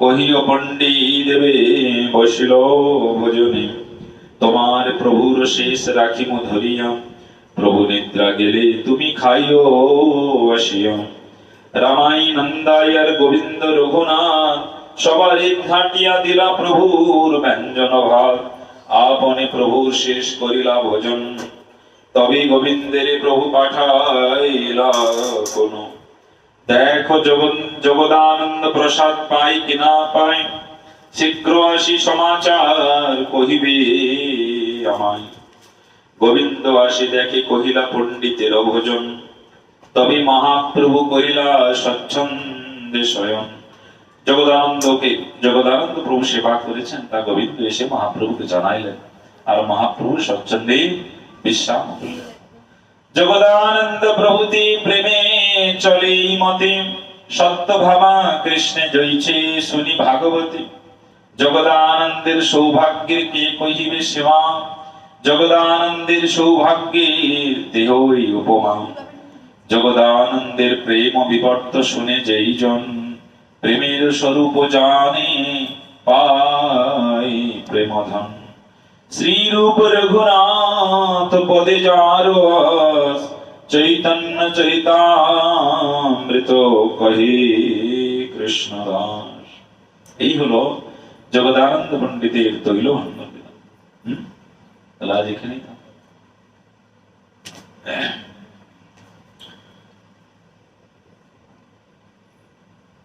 কহিও পণ্ডিত দেবে বসিল ভোজনে। তোমার প্রভুর শেষ রাখিমু ধরিয়া, প্রভু নিদ্রা গেলে তুমি খাইও আসিও। রামাই নন্দাই আর গোবিন্দ রঘুনাথ, সবার ঘাটিয়া দিলা প্রভুর ব্যঞ্জন ভাত। আপনে প্রভুর শেষ করিলা ভোজন, তবে গোবিন্দের প্রভু পাঠাইলা কোন। দেখো জগদানন্দ প্রসাদ পাই কিনা পাই, শীঘ্র আসি সমাচার কহিবে আমায়। গোবিন্দ আসি দেখে কহিলা পণ্ডিতের ভোজন, তবে মহাপ্রভু করিলা স্বচ্ছন্দে শয়ন। জগদানন্দ প্রভু সেবা করেছেন, তা গোবিন্দ এসে মহাপ্রভুকে জানাইলেন, আর মহাপ্রভু স্বচ্ছন্দে বিশ্রাম করলেন। জগদানন্দ প্রভুতি প্রেমে চলে মতে, সত্য ভাবা কৃষ্ণে জয়ছে শুনি ভাগবতী। জগদানন্দের সৌভাগ্যের কে কহিবে সেবা, জগদানন্দের সৌভাগ্যের দেহই উপমা। জগদানন্দের প্রেম বিবর্ত শুনে যেই জন, প্রেমের স্বরূপ জানে পাই প্রেমধন। শ্রীরূপ রঘুনাথ পদে যার বাস, চৈতন্য চরিতামৃত কহে কৃষ্ণ দাস। এই হলো জগদানন্দ পণ্ডিতের তৈল ভণ্ডন। তাহলে আজ এখানেই থাক।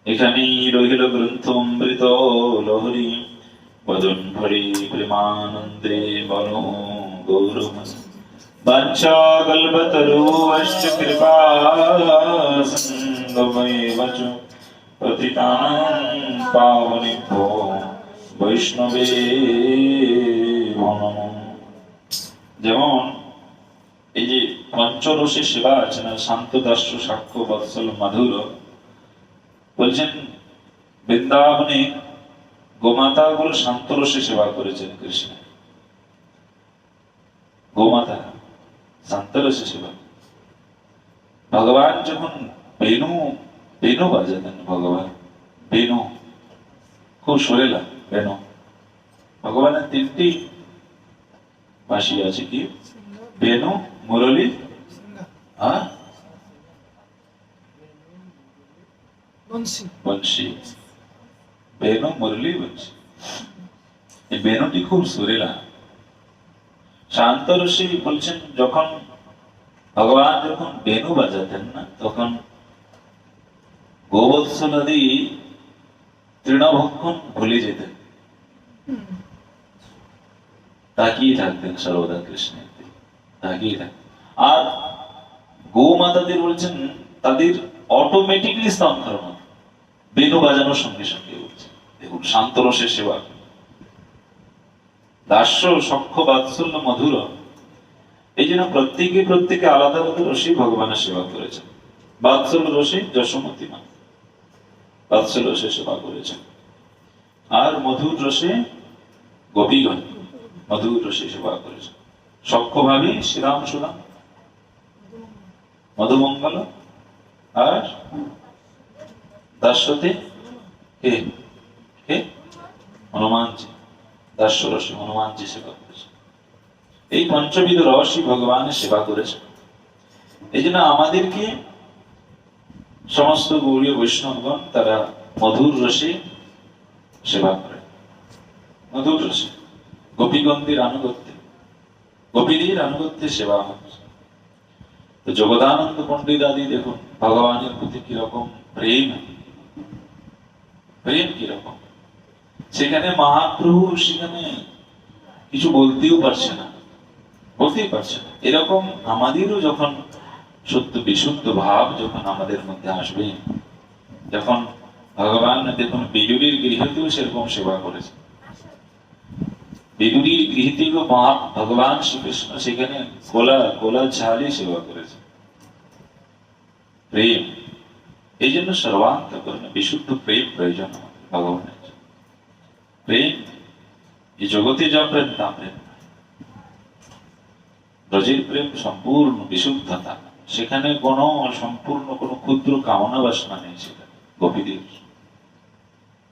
এখানেই রহিল গ্রন্থ অমৃত লহরী, বদন ভরি প্রেমানন্দে বল গৌরময়। বাঞ্ছা কল্পতরুশ্চ কৃপা সিন্ধুমেব চ, পতিতানাং পাবনেভ্যো বৈষ্ণবেভ্যো নমঃ। যেমন এই যে পঞ্চরসের সেবা আছে না, শান্ত দাস্য সাক্ষ্য বৎসল মাধুর, বলছেন বৃন্দাবনে গোমাতা গুলো শান্ত রসে সেবা করেছেন কৃষ্ণ। গোমাতা শান্ত রসে সেবা। ভগবান যখন বেনু বাজাতেন, ভগবান বেনু খুব সুরেলা বেনু। ভগবানের তিনটি বাঁশি আছে, কি বেনু, মুরলী আর বংশী। বেনু, মুরলী, বংশী। এই বেনুটি খুব সুরেলা। শান্ত রসি বলছেন যখন ভগবান যখন বেনু বাজাতেন না, তখন গোবৎসলাদি তৃণভক্ষণ ভুলে যেতেন, তাকিয়ে থাকতেন সর্বদা কৃষ্ণের দিকে, তাকিয়ে থাকতেন। আর গোমাতাদের বলছেন তাদের অটোমেটিকলি স্তন ধর্ম বেনু বাজানোর সঙ্গে সঙ্গে উঠছে। দেখুন শান্ত রসের সেবা, দাস্য সখ্য বাৎসল্য মধুর। এই জন্য প্রত্যেকে আলাদা আলাদা রসে ভগবানের সেবা করেছেন। বাৎসল্য রসে যশোমতী মা বাৎসল্য রসে সেবা করেছেন, আর মধুর রসে গোপীগণ মধুর রসে সেবা করেছেন। সখ্য ভাবে শ্রীরাম সুরাম মধুমঙ্গল, আর দাস্যতে কে কে হনুমানজি, দাস্য রসে হনুমানজি সেবা করেছেন। এই পঞ্চবিধ রসই ভগবানের সেবা করেছেন। এই জন্য আমাদেরকে সমস্ত গৌরীয় বৈষ্ণবগণ তারা মধুর রসে সেবা করে, মধুর রসে গোপীগণদের আনুগত্যে, গোপীদের আনুগত্যে সেবা হচ্ছে। তো জগদানন্দ পণ্ডিত আদি দেখুন ভগবানের প্রতি কিরকম প্রেম, প্রেম কিরকম। সেখানে মহাপ্রভু সেখানে কিছু বলতেও পারছে না, বলতেই পারছে না। এরকম আমাদেরও যখন সত্য বিশুদ্ধ ভাব যখন আমাদের মধ্যে আসবে, যখন ভগবান দেখুন বিদুরীর গৃহতেও সেরকম সেবা করেছে, বিদুরীর গৃহতেও ভগবান শ্রীকৃষ্ণ সেখানে কোলা ঝালি সেবা করেছে। প্রেম, এই জন্য সর্বান্তঃকরণে বিশুদ্ধ প্রেম প্রয়োজন ভগবানের। প্রেম এই জগতে যা প্রেম তা প্রেম, ব্রজের প্রেম সম্পূর্ণ বিশুদ্ধতা, সেখানে কোন সম্পূর্ণ কোন ক্ষুদ্র কামনা বাসনা নেই। সেখানে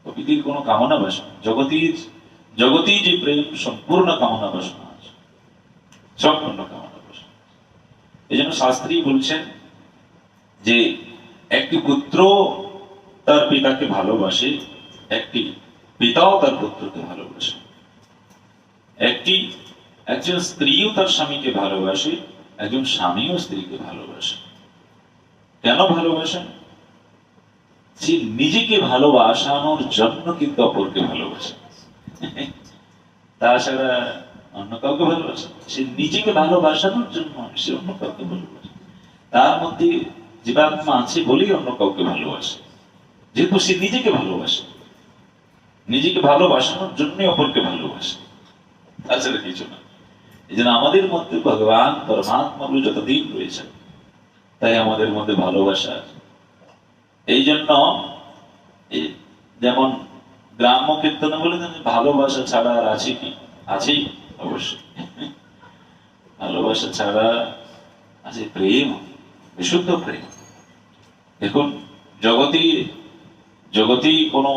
গোপীদের কোন কামনা বাসনা, জগতীর যে প্রেম সম্পূর্ণ কামনা বাসনা আছে, সম্পূর্ণ কামনা বাসনা। এই জন্য শাস্ত্রী বলছেন যে একটি পুত্র তার পিতাকে ভালোবাসে, একটি পিতাও তার পুত্রকে ভালোবাসে, একজন স্ত্রীও তার স্বামীকে ভালোবাসে, একজন স্বামীও স্ত্রীকে ভালোবাসে। কেন ভালোবাসেন? সে নিজেকে ভালোবাসানোর জন্য কিন্তু অপরকে ভালোবাসে, তাছাড়া অন্য কাউকে ভালোবাসে। সে নিজেকে ভালোবাসানোর জন্য সে অন্য কাউকে ভালোবাসে, তার মধ্যে জীবাত্মা আছে বলেই অন্য কাউকে ভালোবাসে, যেহেতু সে নিজেকে ভালোবাসে, নিজেকে ভালোবাসানোর জন্য অপরকে ভালোবাসে, তাছাড়া কিছু না। এই জন্য আমাদের মধ্যে ভগবান পরমাত্মা যতদিন রয়েছে, তাই আমাদের মধ্যে ভালোবাসা আছে। এই জন্য যেমন গ্রাম্য কীর্তনে বলেছেন ভালোবাসা ছাড়া আর আছে কি? আছেই, অবশ্যই ভালোবাসা ছাড়া আছে প্রেম, বিশুদ্ধ প্রেম। দেখুন জগতে কোন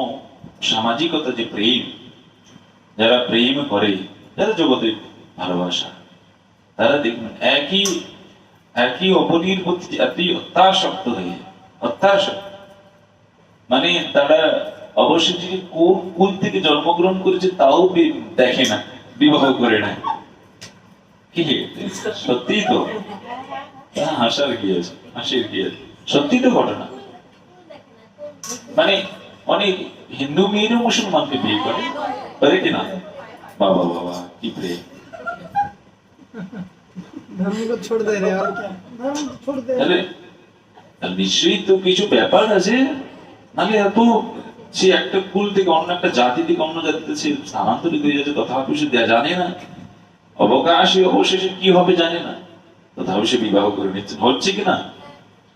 সামাজিকতা যে প্রেম, যারা প্রেম করে, যারা জগতে ভালোবাসা, তারা দেখবেন একই অপরের প্রতি এতই অত্যাসক্ত হয়ে, অত্যাসক্ত মানে তারা অবশ্যই যে কোন কুল থেকে জন্মগ্রহণ করেছে তাও দেখে না, বিবাহ করে না। কি সত্যি তো? হাসার কি আছে, হাসির কি আছে, সত্যি তো ঘটনা। মানে অনেক হিন্দু মেয়েরও মুসলমানকে বিয়ে করে, পারে কিনা? বাবা বাবা কি প্রেম! নিশ্চয়ই তো কিছু ব্যাপার আছে, নাহলে এত সে একটা কুল থেকে অন্য একটা জাতি থেকে অন্য জাতিতে সে স্থানান্তরিত হয়ে যাচ্ছে, তথাপি সে জানে না অবকাশে অবশেষে কি হবে জানে না, তথাপি সে বিবাহ করে নিচ্ছে। হচ্ছে কিনা?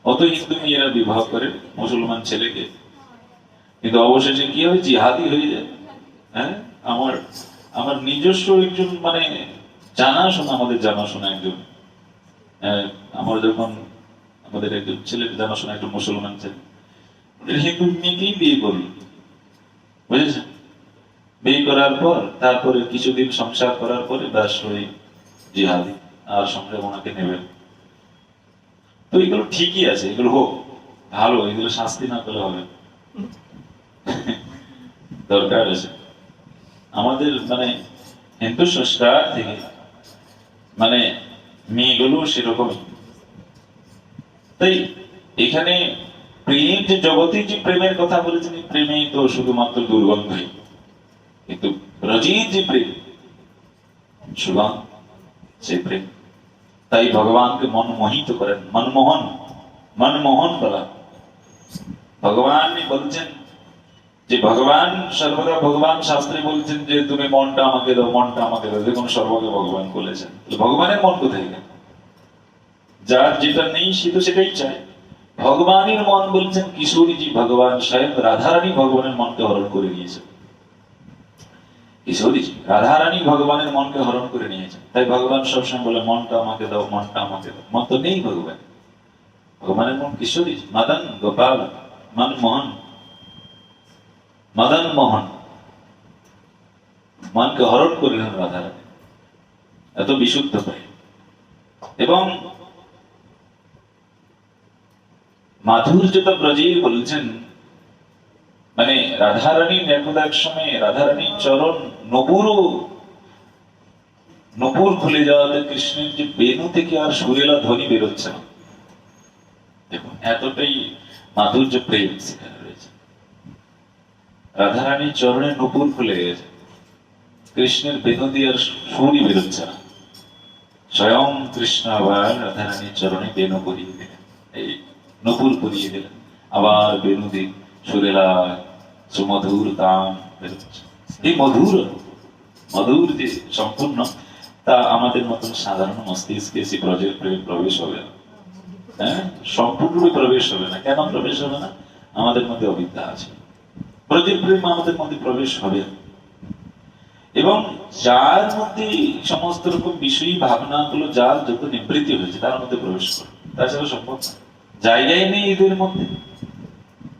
অত হিন্দু মেয়েরা বিবাহ করে মুসলমান ছেলেকে, কিন্তু অবশেষে কি হয়? জিহাদি হয়ে যায়। হ্যাঁ, আমার নিজস্ব একজন মানে জানাশোনা, আমাদের জানাশোনা একজন, আমার যখন আমাদের একজন ছেলের জানাশোনা একজন মুসলমান ছেলে হিন্দু মেয়েকেই বিয়ে করল, বুঝেছেন? বিয়ে করার পর তারপরে কিছুদিন সংসার করার পরে ব্যাস ওই জিহাদি, আর সঙ্গে ওনাকে নেবেন। তো এগুলো ঠিকই আছে, এগুলো হোক ভালো, এগুলো শাস্তি না করলে হবে, দরকার আছে। আমাদের মানে হিন্দু সংস্কার থেকে মানে মেয়েগুলো সেরকমই। তাই এখানে প্রেম যে জগতে যে প্রেমের কথা বলেছেন, প্রেমে তো শুধুমাত্র দুর্গন্ধই, কিন্তু ব্রজের যে প্রেম সুগন্ধ, সে প্রেম। তাই ভগবানকে মনমোহিত করেন, মনমোহন বলা। ভগবান বলছেন যে ভগবান শাস্ত্রে বলছেন যে তুমি মনটা আমাকে দাও, মনটা আমাকে দাও। দেখুন সর্বকে ভগবান বলেছেন, ভগবানের মন কোথায় গেল? যার যেটা নেই সে তো সেটাই চায়। ভগবানের মন বলছেন কিশোরীজি, ভগবান স্বয়ং রাধারানী ভগবানের মনকে হরণ করে নিয়েছেন। কিশোরীজি রাধারানী ভগবানের মনকে হরণ করে নিয়েছেন। তাই ভগবান সবসময় বলে মনটা আমাকে দাও, মনটা আমাকে দাও। মন তো নেই ভগবানের মন কিশোরীজি, মদন গোপাল মনমোহন, মদন মোহন মনকে হরণ করিলেন রাধারানী, এত বিশুদ্ধ প্রেম। এবং মাধুর্যতা ব্রজের বলছেন, মানে রাধারানী একদা এক সময় রাধারানীর চরণ নপুর খুলে যাওয়াতে কৃষ্ণের যে বেনু থেকে আর সুরেলা ধ্বনি বেরোচ্ছে না। দেখুন এতটাই মাধুর্য প্রেম সেখানে রয়েছে। রাধারানীর চরণে নপুর খুলে গেছে, কৃষ্ণের বেনু দিয়ে আর সুরই বেরোচ্ছে না। স্বয়ং কৃষ্ণ আবার রাধারানীর চরণে বেনু পরিয়ে দিলেন, এই নপুর পরিয়ে দিলেন, আবার বেনু দিয়ে সুরেলা সুমধুর গান বেরোচ্ছে। এই মধুর যে সম্পূর্ণ, তা আমাদের মতন সাধারণ মস্তিষ্কে সেই ব্রজের প্রেম প্রবেশ হবে না। হ্যাঁ, সম্পূর্ণরূপে প্রবেশ হবে না। কেন প্রবেশ হবে না? আমাদের মধ্যে অবিদ্যা আছে। ব্রজের প্রেম আমাদের মধ্যে প্রবেশ হবে, এবং যার মধ্যে সমস্ত রকম বিষয়ী ভাবনা গুলো যার যত নিবৃত্তি হয়েছে তার মধ্যে প্রবেশ করে, তাছাড়া সম্ভব না। জায়গায় নেই এদের মধ্যে,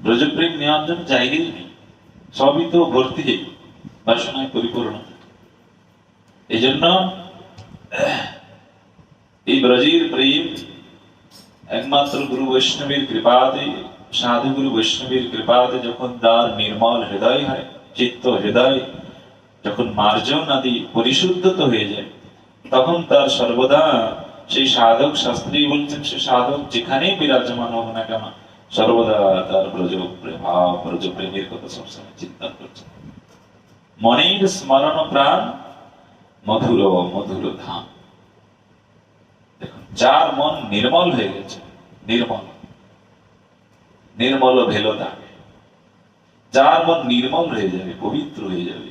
ব্রজপ্রেম নেওয়ার জন্য জায়গায় নেই, সবই তো ভর্তি বাসনায় পরিপূর্ণ। এই জন্য এই ব্রজের প্রেম একমাত্র গুরু বৈষ্ণবের কৃপাতে, সাধু গুরু বৈষ্ণবের কৃপাতে যখন তার নির্মল হৃদয় হয়, চিত্ত হৃদয় যখন মার্জন আদি পরিশুদ্ধত হয়ে যায়, তখন তার সর্বদা সেই সাধক, শাস্ত্রী বলছেন সে সাধক যেখানেই বিরাজমান হোক না কেন, সর্বদা তার ব্রজ প্রেমের কথা সবসময় চিন্তা করছে। মনের স্মরণ প্রাণ মধুর মধুর ধাম। দেখুন যার মন নির্মল হয়ে গেছে, নির্মল ভেলতা, যার মন নির্মল হয়ে যাবে, পবিত্র হয়ে যাবে,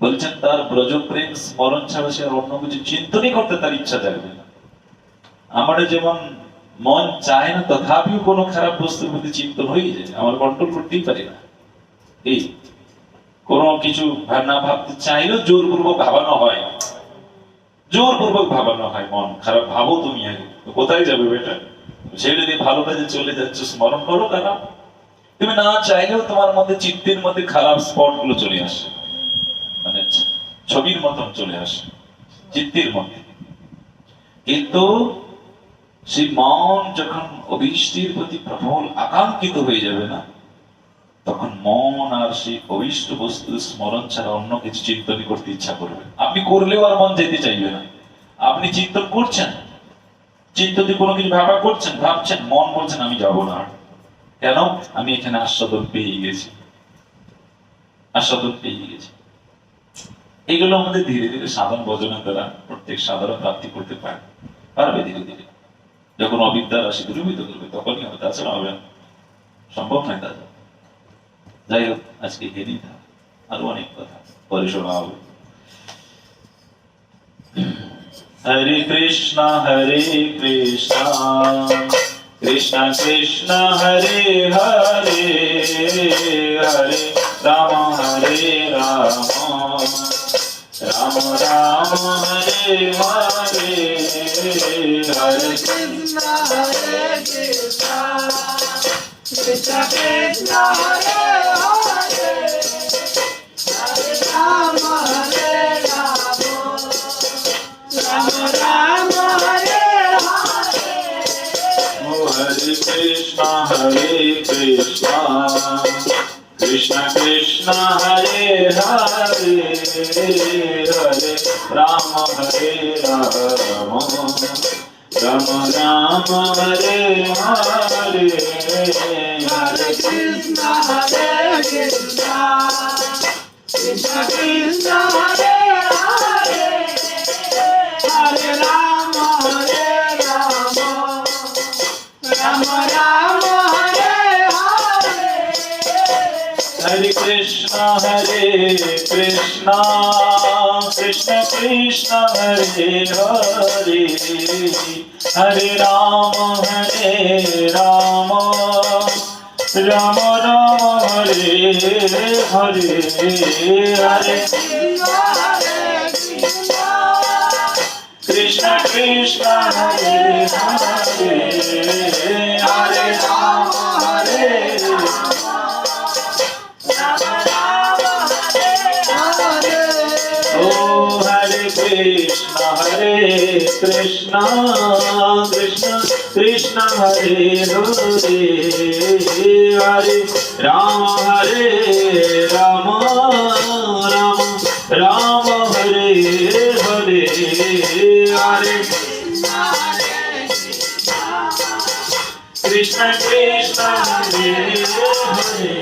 বলছেন তার ব্রজপ্রেম স্মরণ ছাড়া সে আর অন্য কিছু চিন্তনই করতে তার ইচ্ছা জাগবে না। আমাদের যেমন মন চায় না, তথাপিও কোনো খারাপ বস্তুর প্রতি চিন্তন হয়ে যায়, আমার কন্ট্রোল করতেই পারি না। এই কোনো কিছু না ভাবতে চাইলেও জোরপূর্বক ভাবানো হয়, মন খারাপ ভাবো তুমি আগে, কোথায় যাবে বেটা, ছেড়ে দিয়ে ভালো কাজে চলে যাচ্ছ, স্মরণ করো খারাপ। তুমি না চাইলেও তোমার মধ্যে চিত্তের মধ্যে খারাপ স্পট গুলো চলে আসে, মানে ছবির মতন চলে আসে চিত্তের মধ্যে। কিন্তু সেই মন যখন অভীষ্টের প্রতি প্রবল আকাঙ্ক্ষিত হয়ে যাবে না, তখন মন আর সেই অভীষ্ট বস্তু স্মরণ ছাড়া অন্য কিছু চিন্তন করতে ইচ্ছা করবে। আপনি করলেও আর মন যেতে চাইবে না। আপনি চিন্তন করছেন, চিন্তাতে কোনো কিছু ভাবছেন, মন বলছেন আমি যাব না। কেন? আমি এখানে আস্বাদন পেয়ে গেছি। এগুলো আমাদের ধীরে ধীরে সাধন ভজনের দ্বারা প্রত্যেক সাধারণ প্রাপ্তি করতে পারবে ধীরে ধীরে। যখন অবিদ্যার রাশি দূরীভূত করবে তখনই হবে, তাছাড়া হবে না, সম্ভব নয় দাদা। যাই হোক, আজকে এখানেই থাক, আরো অনেক কথা পরে শোনা হবে। হরে কৃষ্ণ কৃষ্ণ কৃষ্ণ হরে হরে, হরে রাম রাম রাম হরে হরে, হরে কৃষ্ণ কৃষ্ণ কৃষ্ণ হরে হরে, হরে রাম রাম রাম হরে হরে। হরে কৃষ্ণ কৃষ্ণ কৃষ্ণ হরে হরে, হরে রাম রাম রাম হরে হরে, হরে কৃষ্ণ কৃষ্ণ কৃষ্ণ কৃষ্ণ হরে হরে, হরে রাম রাম রাম হরে হরে। হরে কৃষ্ণ কৃষ্ণ কৃষ্ণ কৃষ্ণ হরে হরে, হরে রাম রাম রাম হরে হরে, হরে কৃষ্ণ কৃষ্ণ হরে হরে, হরে রাম ও হরে Krishna Krishna Krishna Krishna Hare Hare Hare Rama Hare Rama Rama Rama Hare Hare Hare Krishna Krishna Hare Hare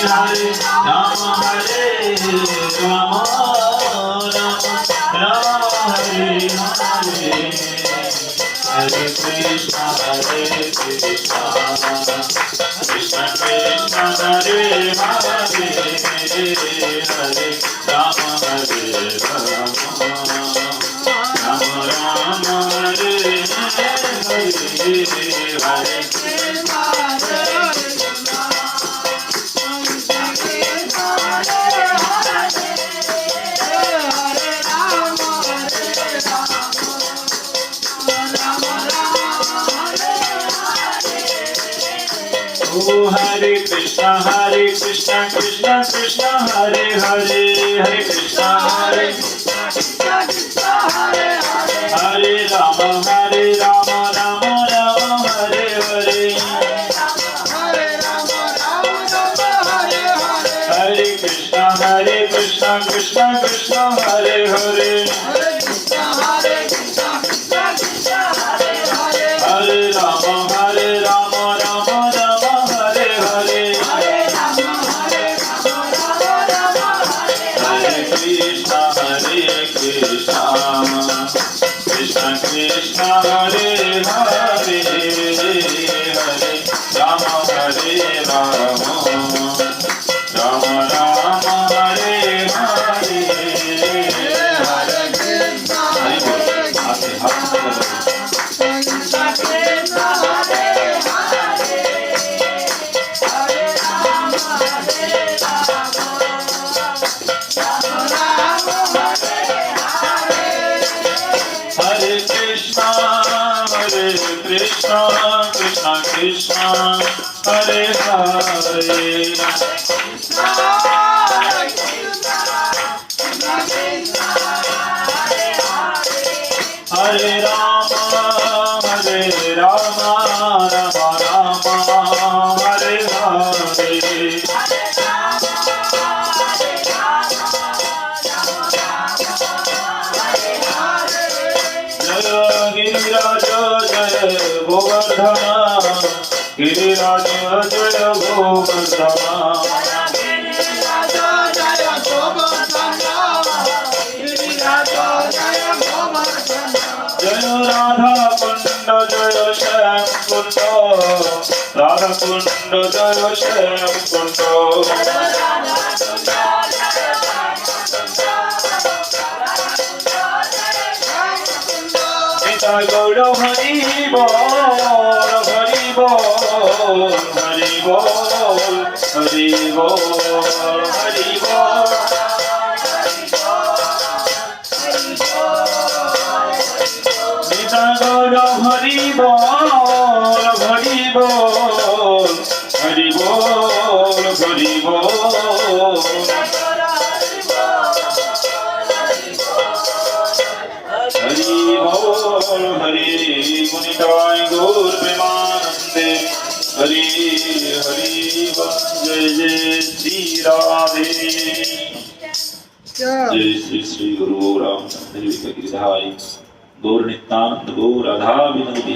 Hare Rama Hare Rama Rama Rama Hare Hare Hare Krishna Krishna Krishna Hare Hare Hare Rama Hare Rama Rama Rama Hare Hare Oh Hare Krishna Krishna Krishna Hare Hare Hare Krishna Hare Rama Rama Rama Hare Hare Hare Krishna Krishna Krishna Hare Hare Hare Rama Rama Rama Hare Hare Hare Krishna Krishna Krishna Hare Hare Hare Rama Rama Rama Rama Hare Hare Hare Krishna Krishna Krishna Hare Hare Rama Rama Rama Hare Hare Jaya Giriraj Jaya Govardhana Giriraj Jaya Govardhana Jaya Radha Kunda Jaya Shyam Kunda Radha Kunda Jaya Shyam Kunda Nita Gaura Hari Bol Hari Bol Hari Bol Hari Bol Hari Bol Nita Gaura Hari Bol Hari Bol Hari Bol Hari Bol Hari Bol Hari Gunitay Gaur Premanande Hari Hari Bol Jai Jai Sri Radhe Jai Sri Sri Guru Ramchandra Giridhari Gaur Nityananda Gaur Radha Vinod